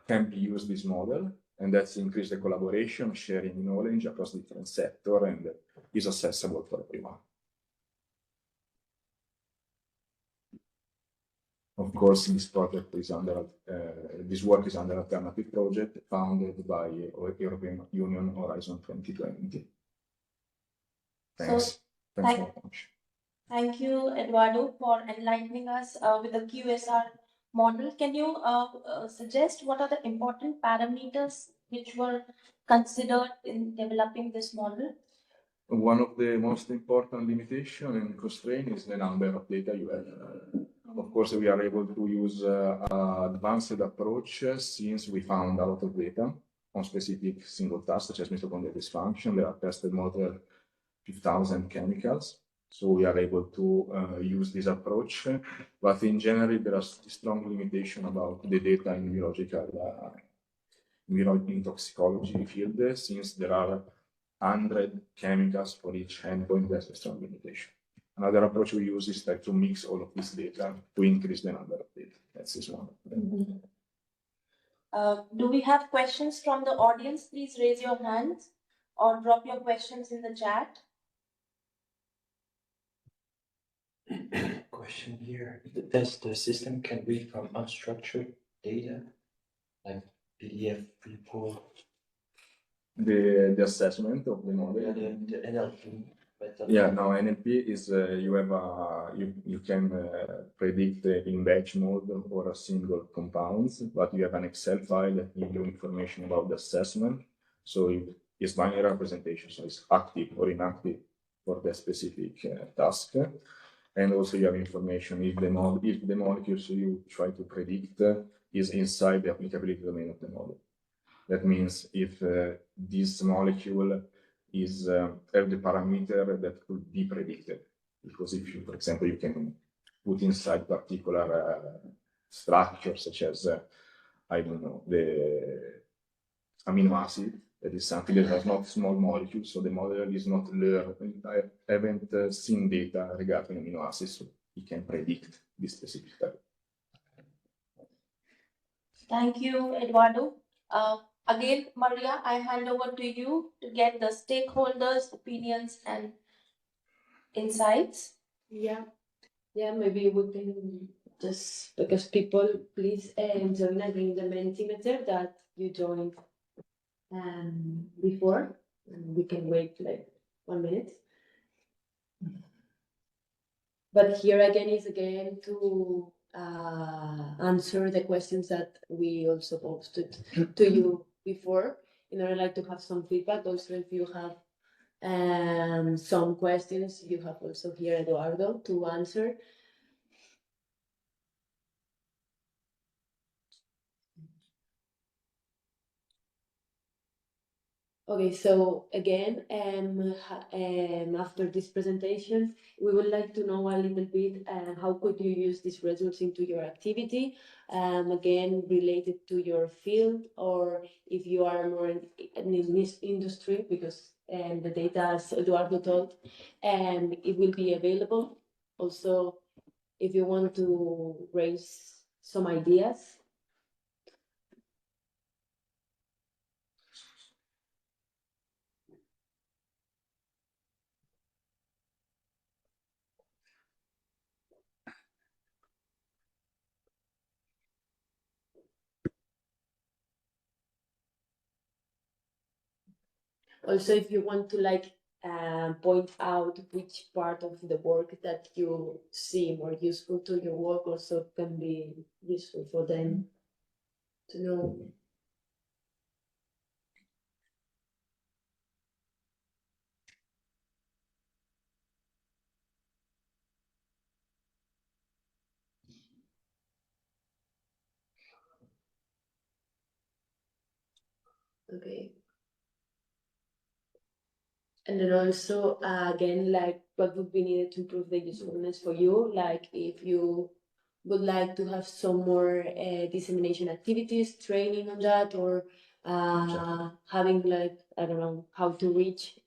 can use this model, and that's increase the collaboration, sharing knowledge across different sectors, and is accessible for everyone. Of course, this project is under, this work is under alternative project founded by European Union Horizon 2020. Thanks. So, Thanks very much. Thank you, Eduardo, for enlightening us with the QSAR model. Can you suggest what are the important parameters which were considered in developing this model? One of the most important limitations and constraint is the number of data you have. Of course, we are able to use advanced approach since we found a lot of data on specific single tasks, such as mitochondrial dysfunction. There are tested more than 5,000 chemicals. So we are able to use this approach. But in general, there are strong limitations about the data in in toxicology field, since there are 100 chemicals for each endpoint. That's a strong limitation. Another approach we use is to mix all of this data to increase the number of data. That's this one. Do we have questions from the audience? Please raise your hands or drop your questions in the chat. Question here. Does the system can read from unstructured data, like PDF report? The assessment of the model. Yeah, the NLP method. Yeah, no, NLP is you have you can predict in batch mode or a single compounds, but you have an Excel file that gives you information about the assessment. So it's binary representation, so it's active or inactive for the specific task. And also you have information if the molecules you try to predict is inside the applicability domain of the model. That means if this molecule is have the parameter that could be predicted, because if you, for example, you can put inside particular structure such as I don't know, the amino acid, that is something that has not small molecules, so the model is not learned. I haven't seen data regarding amino acids, so it can predict this specific type. Thank you, Eduardo. Again, Maria, I hand over to you to get the stakeholders' opinions and insights. Yeah, maybe we can just because people, please join again the Mentimeter that you joined before. And we can wait like 1 minute. But here again is again to answer the questions that we also posted to you before, in order like to have some feedback. Also, if you have some questions, you have also here Eduardo to answer. Okay, so again, after this presentation, we would like to know a little bit how could you use these results into your activity, again, related to your field, or if you are more in this industry, because the data, as Eduardo told, it will be available. Also, if you want to raise some ideas. Also, if you want to like point out which part of the work that you see more useful to your work, also can be useful for them to know. Okay. And then also, again, like what would be needed to improve the usefulness for you? Like if you would like to have some more dissemination activities, training on that, or having like, I don't know, how to reach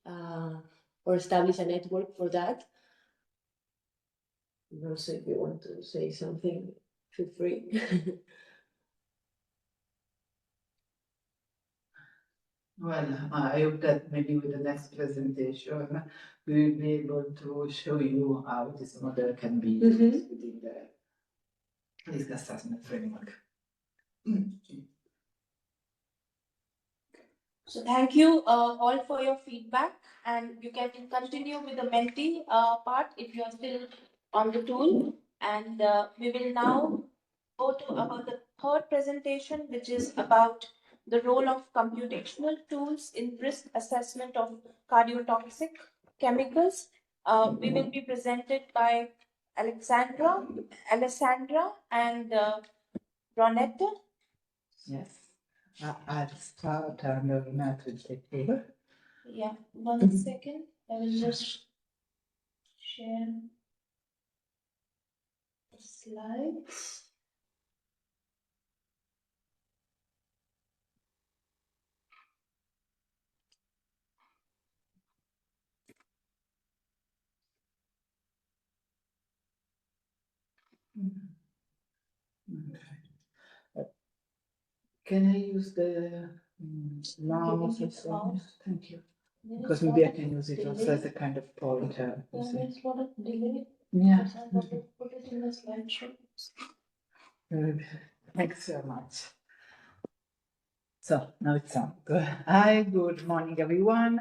or establish a network for that. And also, if you want to say something, feel free. Well, I hope that maybe with the next presentation, we will be able to show you how this model can be used within the risk assessment framework. So thank you all for your feedback, and you can continue with the Menti part if you are still on the tool. And we will now go to the third presentation, which is about the role of computational tools in risk assessment of cardiotoxic chemicals. We will be presented by Alessandra, and Ronetta. Yes. I'll start and Renat will take over. Yeah, 1 second. I will just share the slides. Can I use the mouse and so on? Thank you. Because maybe I can use it also as a kind of pointer. There's a lot of delay. Yeah. Because I want to put it in the slideshow. Thanks so much. So now it's on. Hi, good morning, everyone.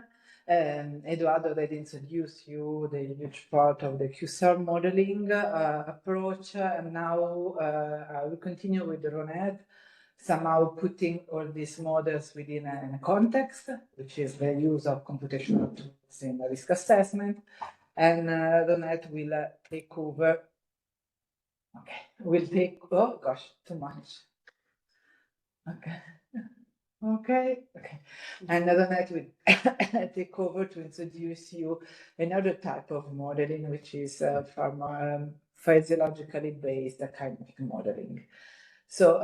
Eduardo already introduced you the huge part of the QSAR modeling approach, and now I will continue with Ronette, somehow putting all these models within a context, which is the use of computational tools in risk assessment. And Ronette will take over. Okay, we'll take, oh gosh, too much. Okay. Okay. And Ronette will take over to introduce you another type of modeling, which is physiologically based kinetic modeling. So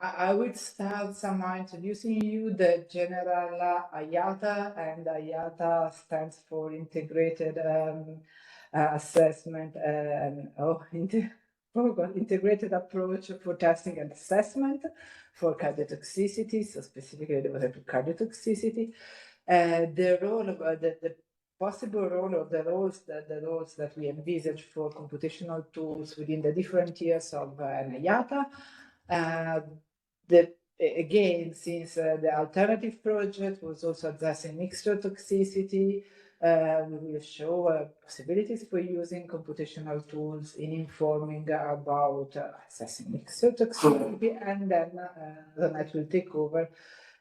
I will start somehow introducing you the general IATA, and IATA stands for Integrated Assessment integrated approach for testing and assessment for cardiotoxicity, so specifically devoted to cardiotoxicity. The role of the possible role of the roles that we envisage for computational tools within the different tiers of NIATA. Again, since the alternative project was also addressing mixture toxicity, we will show possibilities for using computational tools in informing about assessing mixture toxicity, and then Ronette will take over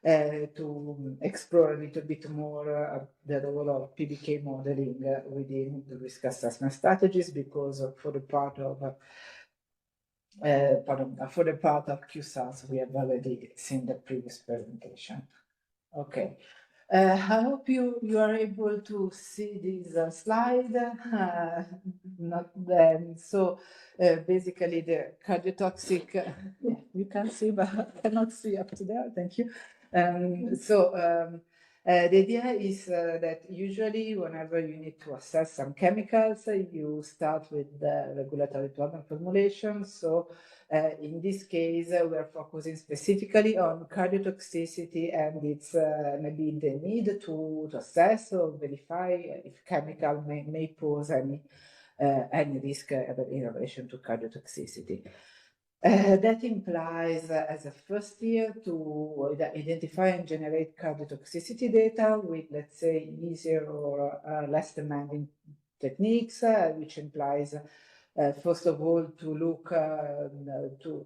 to explore a little bit more the role of PBK modeling within the risk assessment strategies, because for the part of QSARs we have already seen the previous presentation. Okay. I hope you are able to see this slide. Basically the cardiotoxic, yeah, you can see, but I cannot see up to there. Thank you. The idea is that usually whenever you need to assess some chemicals, you start with the regulatory problem formulation. So in this case, we are focusing specifically on cardiotoxicity, and it's maybe the need to assess or verify if chemical may pose any risk in relation to cardiotoxicity. That implies, as a first year, to identify and generate cardiotoxicity data with, let's say, easier or less demanding techniques, which implies, first of all, to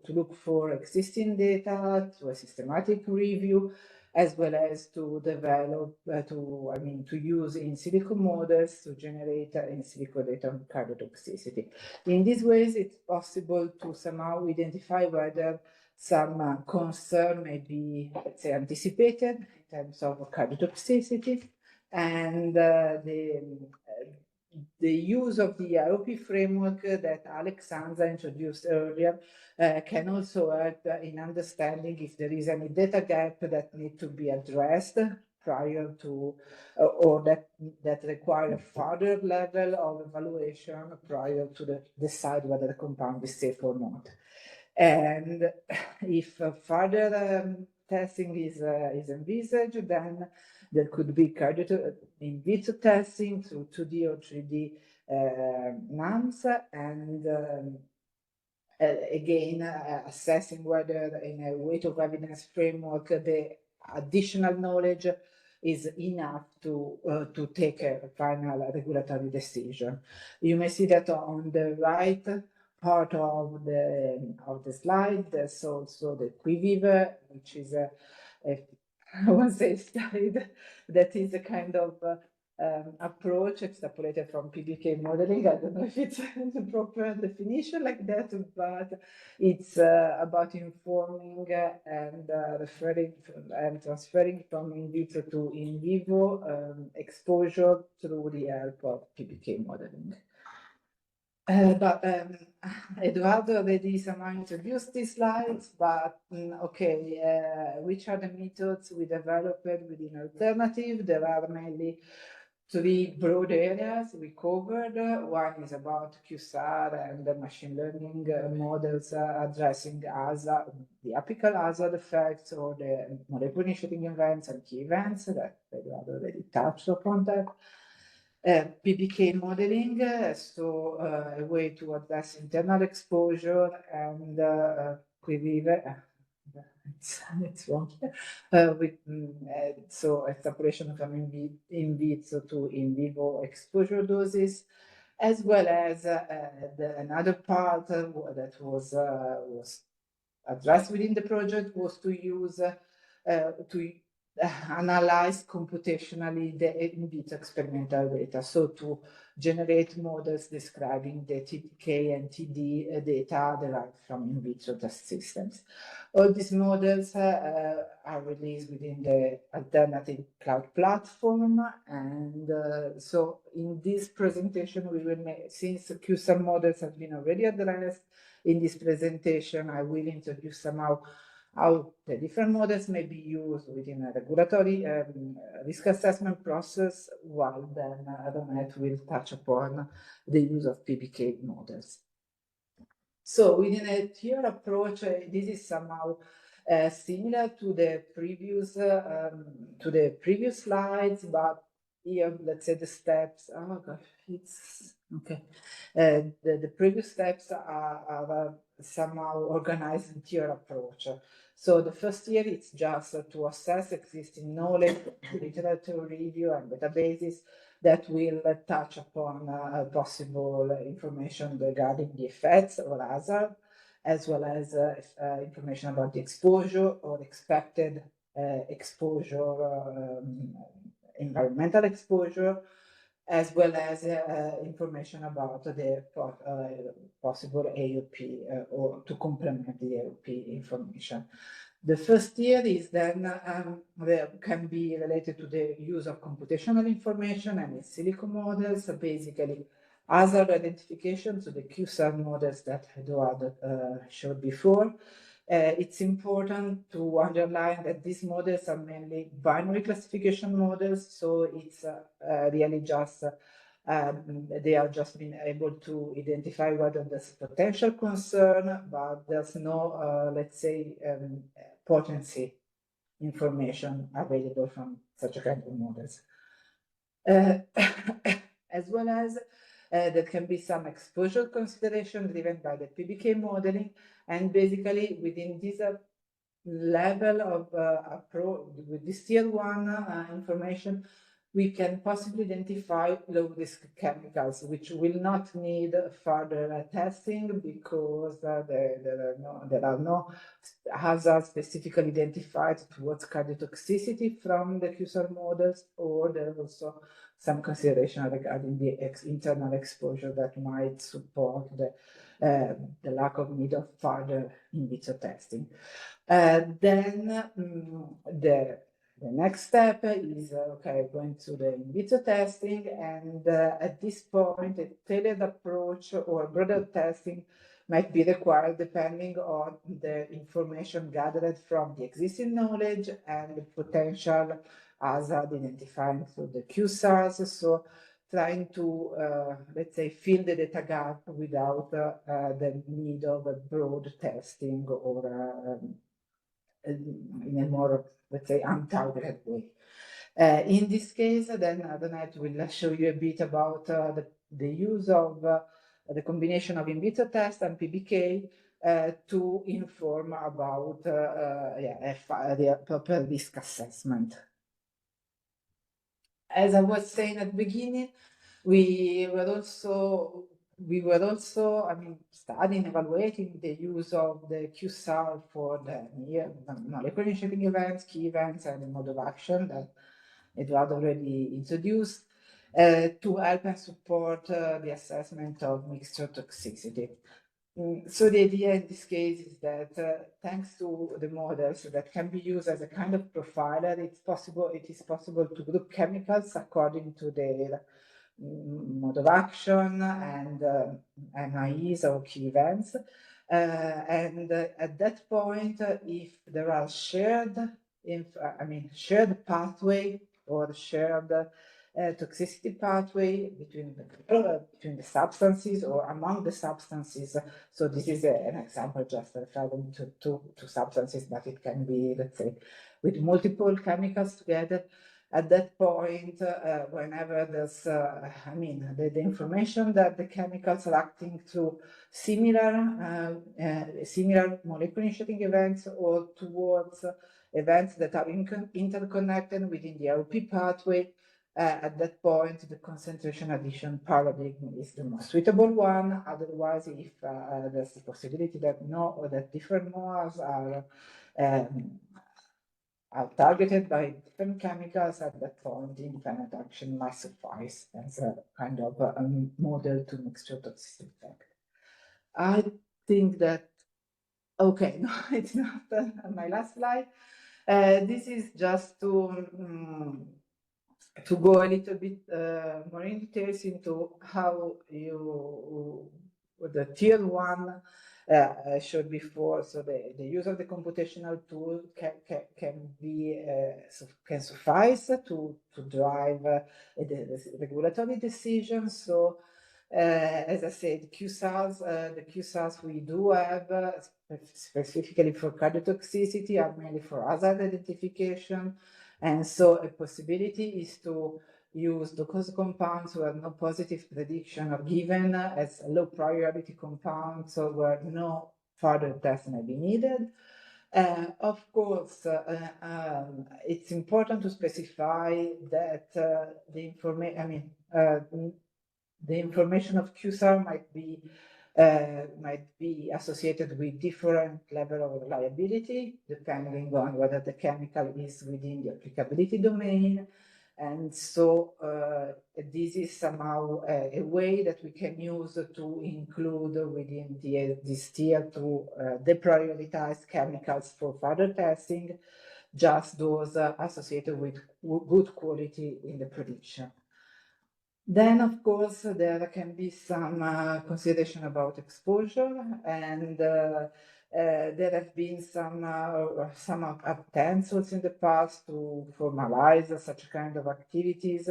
look for existing data, to a systematic review, as well as to develop, to use in silico models to generate in silico data on cardiotoxicity. In these ways, it's possible to somehow identify whether some concern may be, let's say, anticipated in terms of cardiotoxicity, and the use of the IOP framework that Alexandra introduced earlier can also help in understanding if there is any data gap that need to be addressed prior to, or that require a further level of evaluation prior to decide whether the compound is safe or not. And if further testing is envisaged, then there could be in vitro testing through 2D or 3D NAMs, and again, assessing whether in a weight of evidence framework the additional knowledge is enough to take a final regulatory decision. You may see that on the right part of the slide, there's also the QVIVE, which is a slide that is a kind of approach extrapolated from PBK modeling. I don't know if it's the proper definition like that, but it's about informing and referring and transferring from in vitro to in vivo exposure through the help of PBK modeling. Eduardo already somehow introduced these slides, but okay, which are the methods we developed within alternative? There are mainly three broad areas we covered. One is about QSAR and the machine learning models addressing hazard, the apical hazard effects, or the molecular initiating events and key events that Eduardo already touched upon that. PBK modeling, so a way to address internal exposure, and QVIVE, it's wrong here, so a separation from in vitro to in vivo exposure doses, as well as another part that was addressed within the project was to use to analyze computationally the in vitro experimental data, so to generate models describing the TPK and TD data derived from in vitro test systems. All these models are released within the alternative cloud platform, and so in this presentation we will make, since QSAR models have been already addressed in this presentation, I will introduce somehow how the different models may be used within a regulatory risk assessment process, while then Ronette will touch upon the use of PBK models. So within a tier approach, this is somehow similar to the previous slides, but here, let's say the steps. Oh gosh, it's okay. The previous steps are somehow organized in tier approach. So the first year it's just to assess existing knowledge, literature review, and databases that will touch upon possible information regarding the effects or hazard, as well as information about the exposure or expected exposure, environmental exposure, as well as information about the possible AOP or to complement the AOP information. The first year is then can be related to the use of computational information and in silico models, basically hazard identification, so the QSAR models that Eduardo showed before. It's important to underline that these models are mainly binary classification models, so it's really just they are just being able to identify whether there's potential concern, but there's no, let's say, potency information available from such a kind of models. As well as there can be some exposure consideration driven by the PBK modeling, and basically within this level of approach with this tier 1 information, we can possibly identify low-risk chemicals, which will not need further testing because there are no hazards specifically identified towards cardiotoxicity from the QSAR models, or there's also some consideration regarding the internal exposure that might support the lack of need of further in vitro testing. Then the next step is going to the in vitro testing, and at this point a tailored approach or broader testing might be required depending on the information gathered from the existing knowledge and the potential hazard identifying through the QSARs. So trying to, let's say, fill the data gap without the need of a broad testing or in a more, let's say, untargeted way. In this case, then Adonat will show you a bit about the use of the combination of in vitro test and PBK to inform about the proper risk assessment. As I was saying at the beginning, we were also, I mean, studying, evaluating the use of the QSAR for the molecular initiating events, key events, and the mode of action that Eduardo already introduced to help and support the assessment of mixture toxicity. So the idea in this case is that thanks to the models that can be used as a kind of profiler, it is possible to group chemicals according to their mode of action and MIEs or key events. And at that point, if there are shared pathway or shared toxicity pathway between the substances or among the substances. So this is an example just referring to substances, but it can be, let's say, with multiple chemicals together. At that point, whenever there's, the information that the chemicals are acting through similar molecular initiating events or towards events that are interconnected within the AOP pathway, at that point, the concentration addition paradigm is the most suitable one. Otherwise, if there's the possibility that different MOAs are targeted by different chemicals, at that point, independent action might suffice as a kind of a model to mixture toxicity effect. I think that, okay, no, it's not my last slide. This is just to go a little bit more in details into how the tier 1 I showed before. So the use of the computational tool can suffice to drive the regulatory decisions. So as I said, the QSARs we do have specifically for cardiotoxicity are mainly for hazard identification. And so a possibility is to used because compounds where no positive prediction are given as low priority compounds, so where no further tests may be needed. Of course, it's important to specify that the information of QSAR might be associated with different level of reliability, depending on whether the chemical is within the applicability domain. And so this is somehow a way that we can use to include within this tier to deprioritize chemicals for further testing, just those associated with good quality in the prediction. Then, of course, there can be some consideration about exposure, and there have been some attempts also in the past to formalize such kind of activities.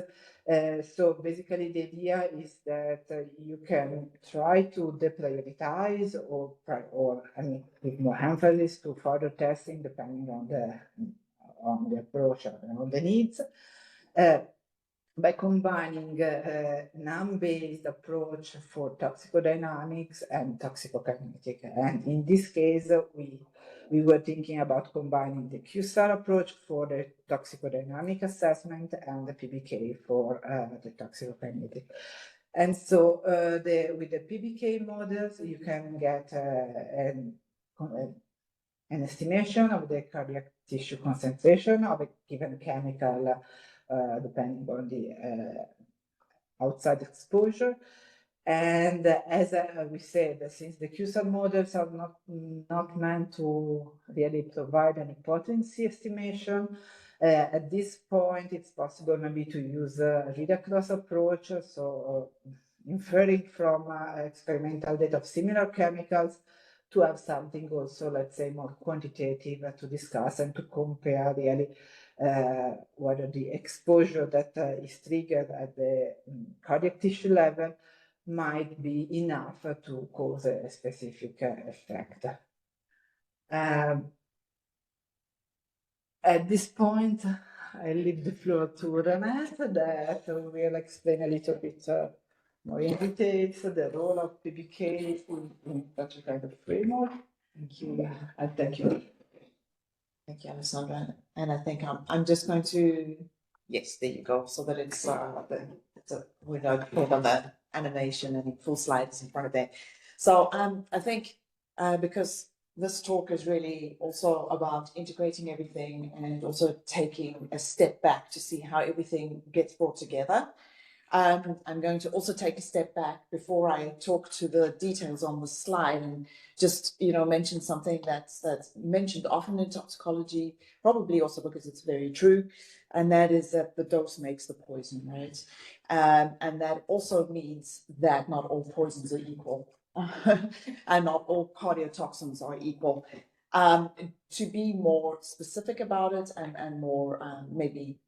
So basically, the idea is that you can try to deprioritize or give more emphasis to further testing depending on the approach and on the needs. By combining a NAM-based approach for toxicodynamics and toxicokinetic. And in this case, we were thinking about combining the QSAR approach for the toxicodynamic assessment and the PBK for the toxicokinetic. And so with the PBK models, you can get an estimation of the cardiac tissue concentration of a given chemical depending on the outside exposure. And as we said, since the QSAR models are not meant to really provide an potency estimation, at this point it's possible maybe to use a read-across approach, so inferring from experimental data of similar chemicals to have something also, let's say, more quantitative to discuss and to compare really whether the exposure that is triggered at the cardiac tissue level might be enough to cause a specific effect. At this point, I leave the floor to Renate that will explain a little bit more in details the role of PBK in such a kind of framework. Thank you. And thank you. Thank you, Alessandra. And I think I'm just going to, yes, there you go, so that it's we don't put on the animation and full slides in front of there. So I think because this talk is really also about integrating everything and also taking a step back to see how everything gets brought together. I'm going to also take a step back before I talk to the details on the slide and just, mention something that's mentioned often in toxicology, probably also because it's very true, and that is that the dose makes the poison, right? And that also means that not all poisons are equal, and not all cardiotoxins are equal. To be more specific about it and more maybe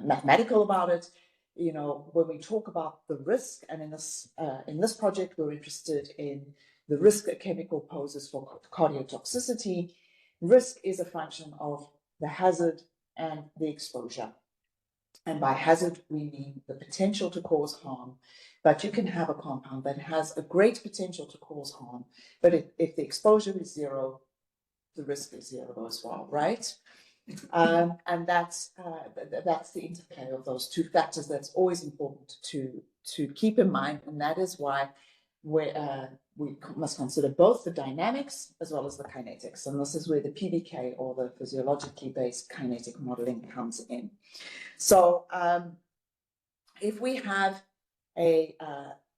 mathematical about it, when we talk about the risk, and in this project, we're interested in the risk a chemical poses for cardiotoxicity. Risk is a function of the hazard and the exposure. And by hazard, we mean the potential to cause harm. But you can have a compound that has a great potential to cause harm, but if the exposure is zero, the risk is zero as well, right? And that's the interplay of those two factors that's always important to keep in mind, and that is why we must consider both the dynamics as well as the kinetics, and this is where the PBK, or the physiologically based kinetic modeling, comes in. So if we have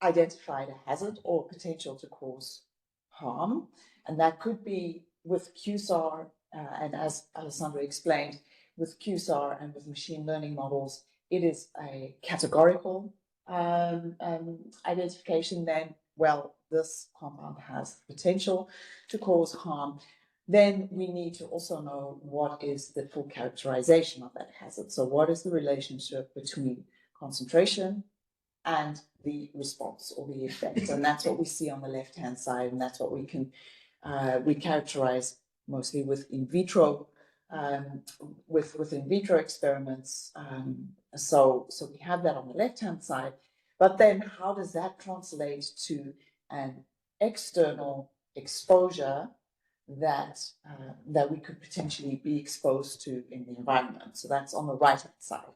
identified a hazard or potential to cause harm, and that could be with QSAR, and as Alessandra explained, with QSAR and with machine learning models, it is a categorical identification. Then, well, this compound has potential to cause harm. Then we need to also know what is the full characterization of that hazard. So what is the relationship between concentration and the response or the effect? And that's what we see on the left-hand side, and that's what we can we characterize mostly with in vitro with in vitro experiments. So we have that on the left-hand side, but then how does that translate to an external exposure that we could potentially be exposed to in the environment? So that's on the right-hand side.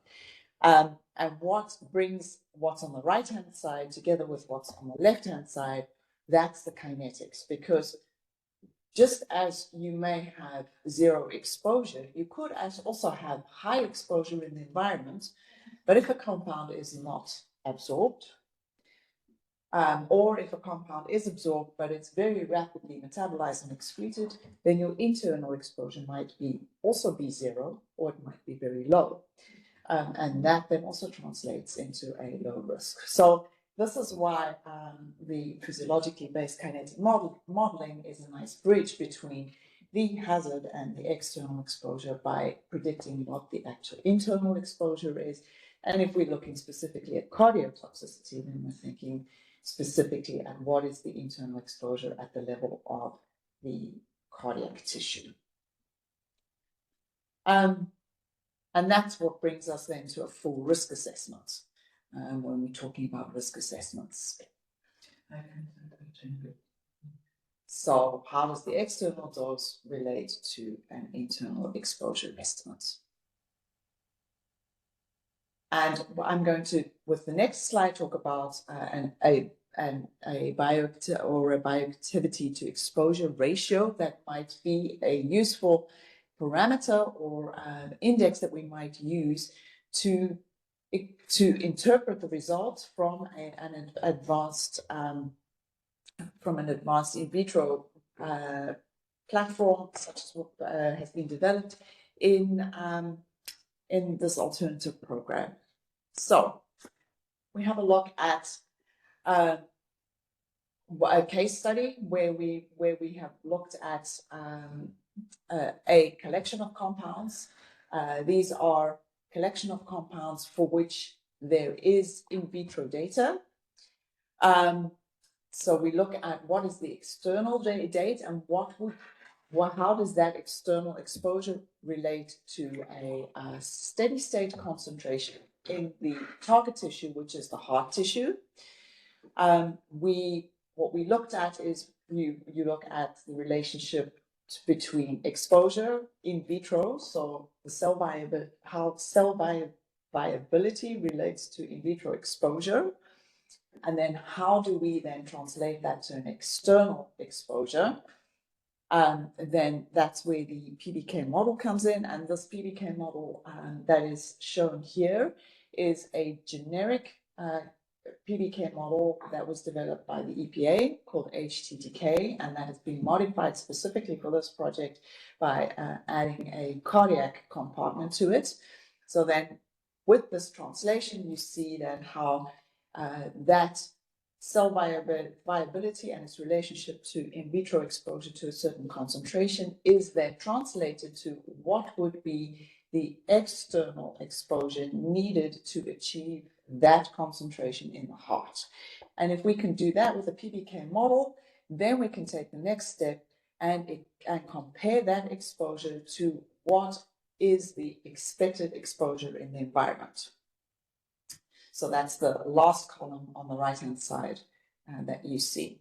And what brings what's on the right-hand side together with what's on the left-hand side, that's the kinetics. Because just as you may have zero exposure, you could also have high exposure in the environment, but if a compound is not absorbed, or if a compound is absorbed, but it's very rapidly metabolized and excreted, then your internal exposure might also be zero, or it might be very low. And that then also translates into a low risk. So this is why the physiologically based kinetic modeling is a nice bridge between the hazard and the external exposure by predicting what the actual internal exposure is. And if we're looking specifically at cardiotoxicity, then we're thinking specifically at what is the internal exposure at the level of the cardiac tissue. And that's what brings us then to a full risk assessment when we're talking about risk assessments. So how does the external dose relate to an internal exposure estimate? And I'm going to, with the next slide, talk about a bioactivity to exposure ratio that might be a useful parameter or index that we might use to interpret the results from an advanced in vitro platform, such as what has been developed in this alternative program. So we have a look at a case study where we have looked at a collection of compounds. These are collection of compounds for which there is in vitro data. So we look at what is the external data and how does that external exposure relate to a steady state concentration in the target tissue, which is the heart tissue. What we looked at is you look at the relationship between exposure in vitro, so the how cell viability relates to in vitro exposure, and then how do we then translate that to an external exposure? Then that's where the PBK model comes in, and this PBK model that is shown here is a generic PBK model that was developed by the EPA called HTTK, and that has been modified specifically for this project by adding a cardiac compartment to it. So then with this translation, you see then how that cell viability and its relationship to in vitro exposure to a certain concentration is then translated to what would be the external exposure needed to achieve that concentration in the heart. And if we can do that with a PBK model, then we can take the next step and compare that exposure to what is the expected exposure in the environment. So that's the last column on the right-hand side that you see.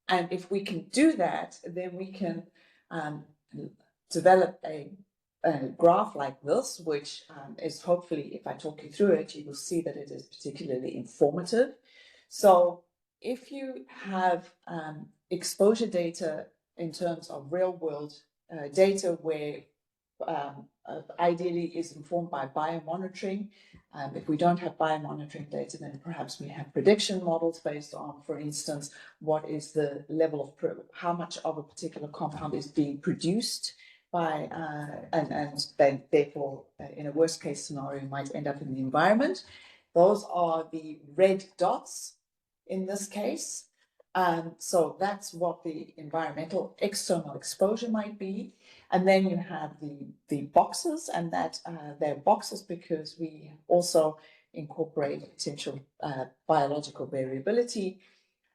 And if we can do that, then we can develop a graph like this, which is hopefully, if I talk you through it, you will see that it is particularly informative. So if you have exposure data in terms of real-world data where ideally is informed by biomonitoring. If we don't have biomonitoring data, then perhaps we have prediction models based on, for instance, what is the level of how much of a particular compound is being produced by, and then therefore, in a worst case scenario, might end up in the environment. Those are the red dots in this case. So that's what the environmental external exposure might be. And then you have the boxes, and that they're boxes because we also incorporate potential biological variability.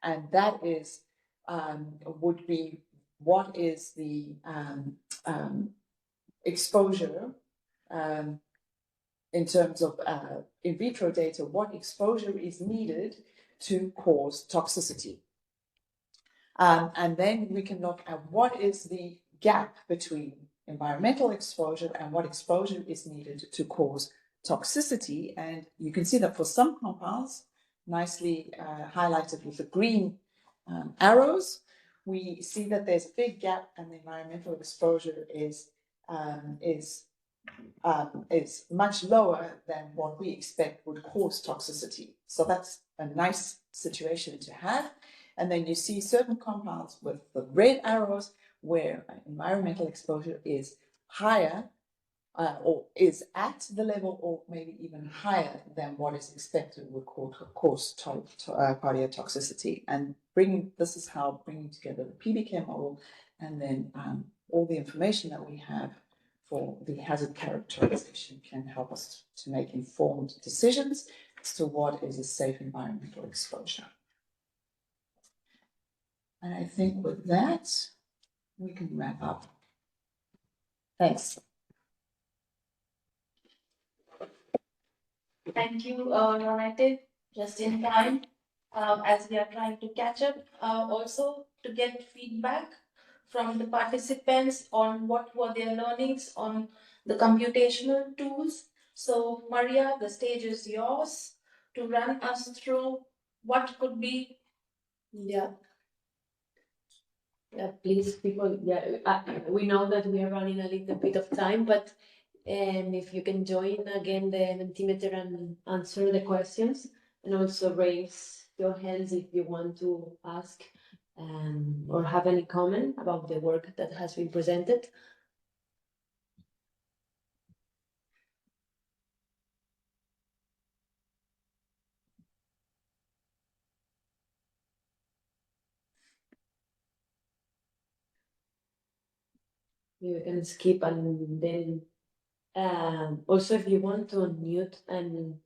And that is, would be what is the exposure in terms of in vitro data, what exposure is needed to cause toxicity. And then we can look at what is the gap between environmental exposure and what exposure is needed to cause toxicity. And you can see that for some compounds, nicely highlighted with the green arrows, we see that there's a big gap and the environmental exposure is much lower than what we expect would cause toxicity. So that's a nice situation to have. And then you see certain compounds with the red arrows where environmental exposure is higher or is at the level or maybe even higher than what is expected would cause cardiotoxicity. And this is how bringing together the PBK model and then all the information that we have for the hazard characterization can help us to make informed decisions as to what is a safe environmental exposure. And I think with that, we can wrap up. Thanks. Thank you, Ronette, just in time, as we are trying to catch up, also to get feedback from the participants on what were their learnings on the computational tools. So Maria, the stage is yours to run us through what could be. Yeah, please, people, we know that we are running a little bit of time, but if you can join again the Mentimeter and answer the questions, and also raise your hands if you want to ask or have any comment about the work that has been presented. You can skip and then also if you want to unmute and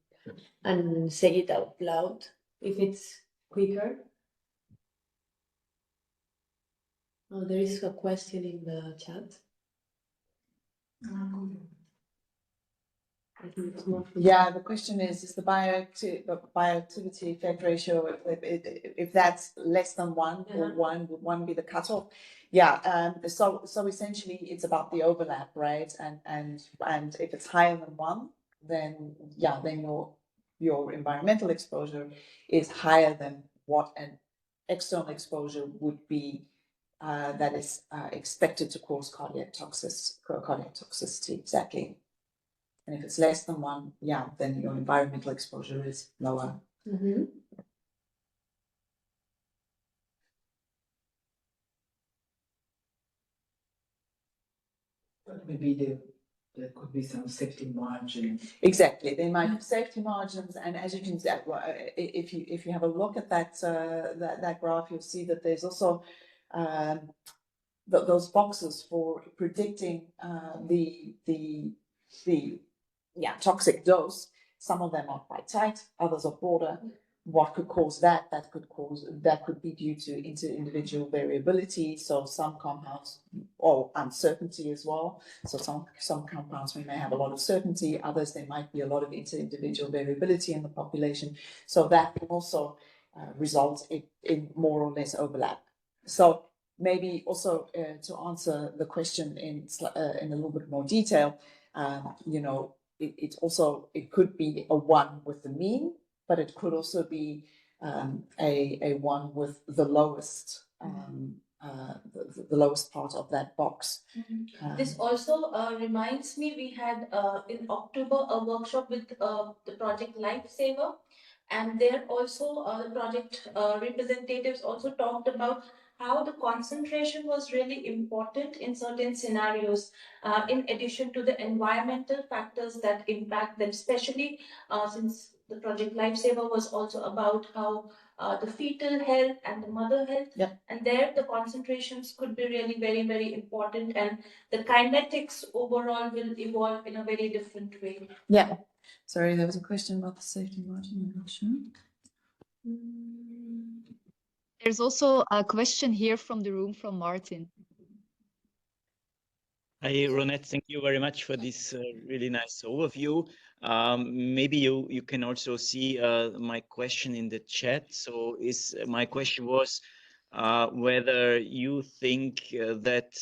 say it out loud if it's quicker. Oh, there is a question in the chat. I think it's more. Yeah, the question is the bioactivity effect ratio, if that's less than 1 or 1, would 1 be the cutoff? Yeah, so essentially it's about the overlap, right? And if it's higher than 1, then your environmental exposure is higher than what an external exposure would be that is expected to cause cardiotoxicity, exactly. And if it's less than 1, then your environmental exposure is lower. Mm-hmm. But maybe there could be some safety margin. Exactly, there might be safety margins, and as you can see, if you have a look at that graph, you'll see that there's also those boxes for predicting the toxic dose. Some of them are quite tight, others are broader. What could cause that? That could be due to inter-individual variability. So some compounds, or uncertainty as well. So some compounds we may have a lot of certainty, others there might be a lot of inter-individual variability in the population. So that can also result in more or less overlap. So maybe also to answer the question in a little bit more detail, it could be a 1 with the mean, but it could also be a 1 with the lowest the lowest part of that box. This also reminds me, we had in October a workshop with the project Lifesaver, and there also the project representatives also talked about how the concentration was really important in certain scenarios, in addition to the environmental factors that impact them, especially since the project Lifesaver was also about how the fetal health and the mother health. Yep. And there the concentrations could be really very, very important, and the kinetics overall will evolve in a very different way. Yeah. Sorry, there was a question about the safety margin. I'm not sure. There's also a question here from the room from Martin. Hi, Ronette. Thank you very much for this really nice overview. Maybe you can also see my question in the chat. So my question was whether you think that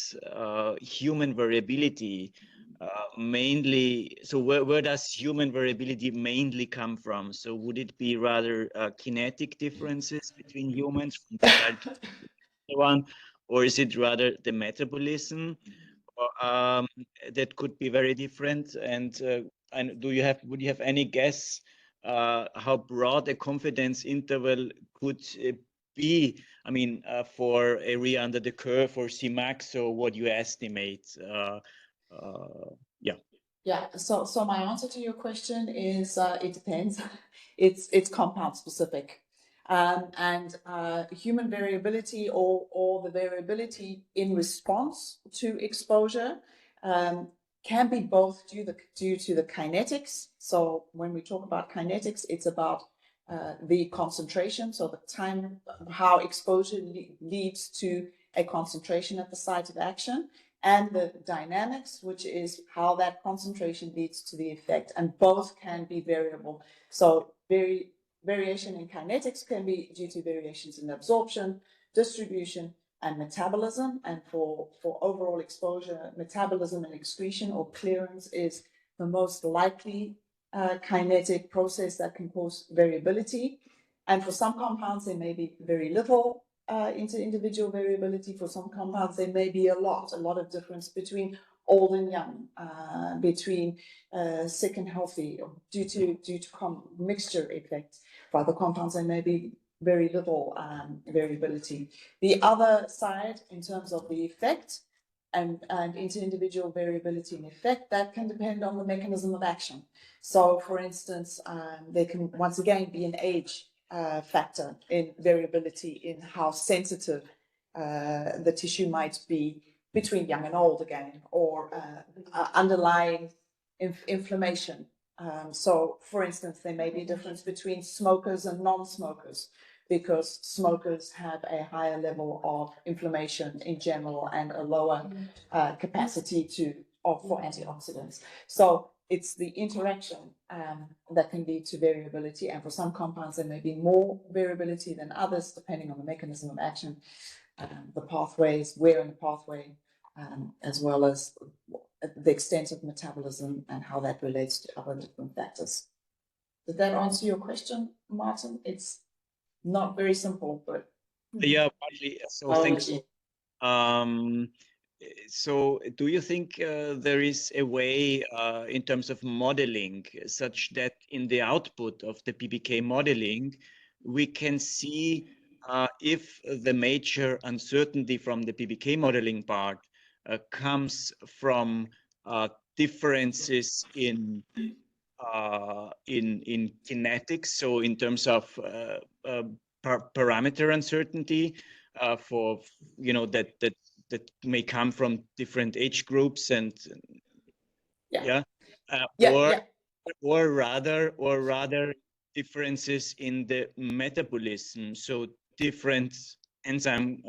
human variability mainly, so where does human variability mainly come from? So would it be rather kinetic differences between humans from the child to the one, or is it rather the metabolism? That could be very different. And would you have any guess how broad a confidence interval could be? I mean, for area under the curve or Cmax, or what you estimate? Yeah. Yeah, so my answer to your question is it depends. It's compound specific. And human variability or the variability in response to exposure can be both due to the kinetics. So when we talk about kinetics, it's about the concentration, so the time, how exposure leads to a concentration at the site of action, and the dynamics, which is how that concentration leads to the effect, and both can be variable. So variation in kinetics can be due to variations in absorption, distribution, and metabolism. And for overall exposure, metabolism and excretion or clearance is the most likely kinetic process that can cause variability. And for some compounds, there may be very little inter-individual variability. For some compounds, there may be a lot of difference between old and young, between sick and healthy, due to mixture effects. For other compounds, there may be very little variability. The other side, in terms of the effect and inter-individual variability and effect, that can depend on the mechanism of action. So, for instance, there can once again be an age factor in variability in how sensitive the tissue might be between young and old again, or underlying inflammation. So, for instance, there may be a difference between smokers and non-smokers, because smokers have a higher level of inflammation in general and a lower capacity for antioxidants. So it's the interaction that can lead to variability, and for some compounds there may be more variability than others depending on the mechanism of action, the pathways, where in the pathway, as well as the extent of metabolism and how that relates to other different factors. Did that answer your question, Martin? It's not very simple, but yeah, partly. So thanks. So do you think there is a way in terms of modeling such that in the output of the PBK modeling, we can see if the major uncertainty from the PBK modeling part comes from differences in kinetics, so in terms of parameter uncertainty for that may come from different age groups and or rather differences in the metabolism, so different enzyme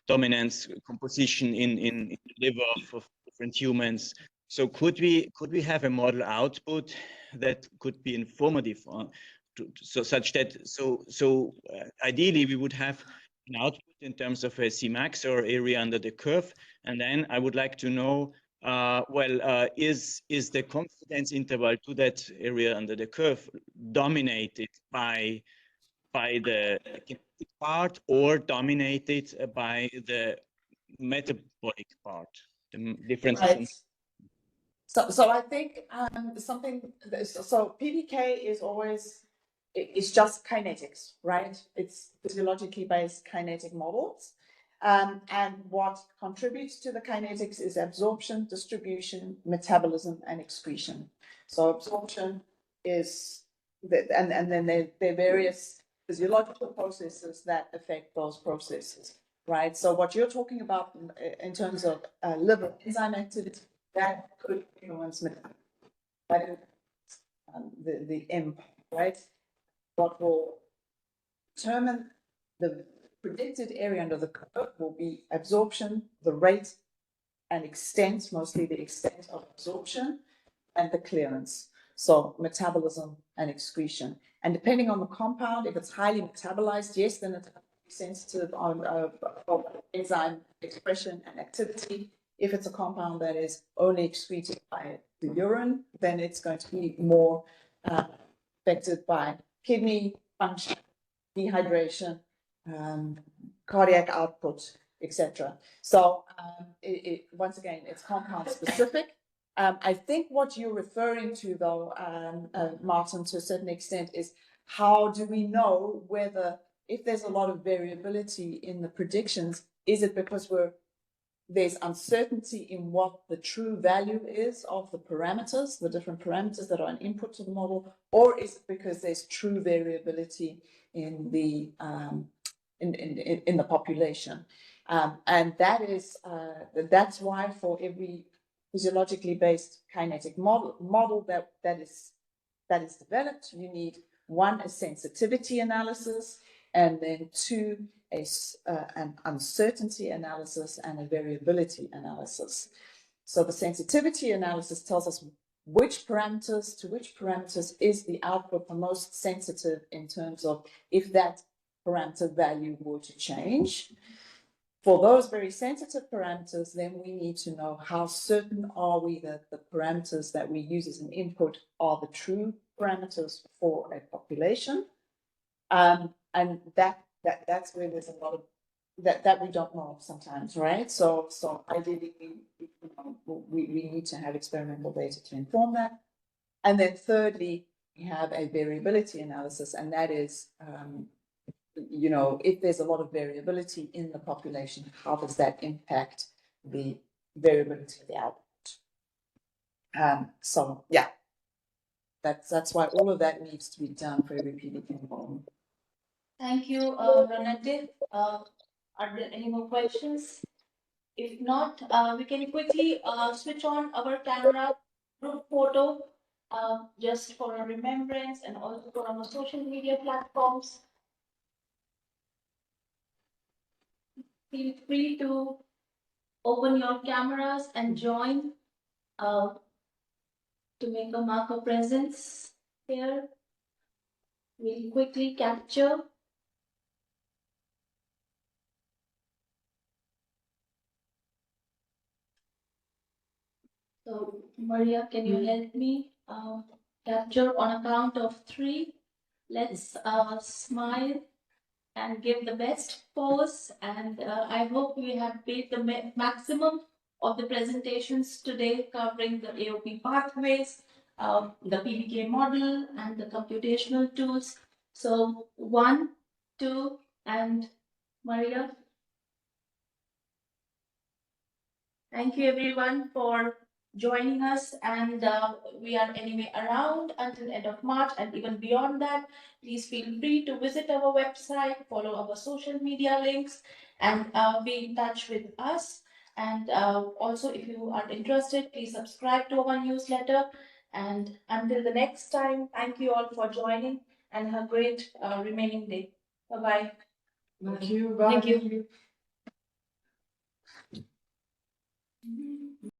dominance composition in the liver of different humans. So could we have a model output that could be informative such that ideally we would have an output in terms of a Cmax or area under the curve, and then I would like to know is the confidence interval to that area under the curve dominated by the kinetic part or dominated by the metabolic part, the differences? Right. So I think so PBK is always, it's just kinetics, right? It's physiologically based kinetic models. And what contributes to the kinetics is absorption, distribution, metabolism, and excretion. So absorption is, and then there are various physiological processes that affect those processes, right? So what you're talking about in terms of liver enzyme activity, that could influence the impact, right? What will determine the predicted area under the curve will be absorption, the rate and extent, mostly the extent of absorption and the clearance. So metabolism and excretion. And depending on the compound, if it's highly metabolized, yes, then it's sensitive on enzyme expression and activity. If it's a compound that is only excreted by the urine, then it's going to be more affected by kidney function, dehydration, cardiac output, etc. So once again, it's compound specific. I think what you're referring to, though, Martin, to a certain extent, is how do we know whether, if there's a lot of variability in the predictions, is it because there's uncertainty in what the true value is of the parameters, the different parameters that are an input to the model, or is it because there's true variability in the in the population? And that's why for every physiologically based kinetic model that is developed, you need one, a sensitivity analysis, and then two, an uncertainty analysis and a variability analysis. So the sensitivity analysis tells us which parameters is the output the most sensitive in terms of if that parameter value were to change. For those very sensitive parameters, then we need to know how certain are we that the parameters that we use as an input are the true parameters for a population. And that's where there's a lot of that we don't know sometimes, right? So ideally we need to have experimental data to inform that. And then thirdly, we have a variability analysis, and that is if there's a lot of variability in the population, how does that impact the variability of the output? So yeah, that's why all of that needs to be done for every PDK model. Thank you, Renate. Are there any more questions? If not, we can quickly switch on our camera group photo just for a remembrance and also for our social media platforms. Feel free to open your cameras and join to make a mark of presence here. We'll quickly capture. So, Maria, can you help me capture on a count of 3? Let's smile and give the best pose. And I hope we have made the maximum of the presentations today, covering the AOP pathways, the PBK model, and the computational tools. So 1, 2, and Maria. Thank you everyone for joining us, and we are anyway around until end of March and even beyond that. Please feel free to visit our website, follow our social media links, and be in touch with us. And also, if you are interested, please subscribe to our newsletter. And until the next time, thank you all for joining, and have a great remaining day. Bye-bye. Thank you. Bye. Thank you.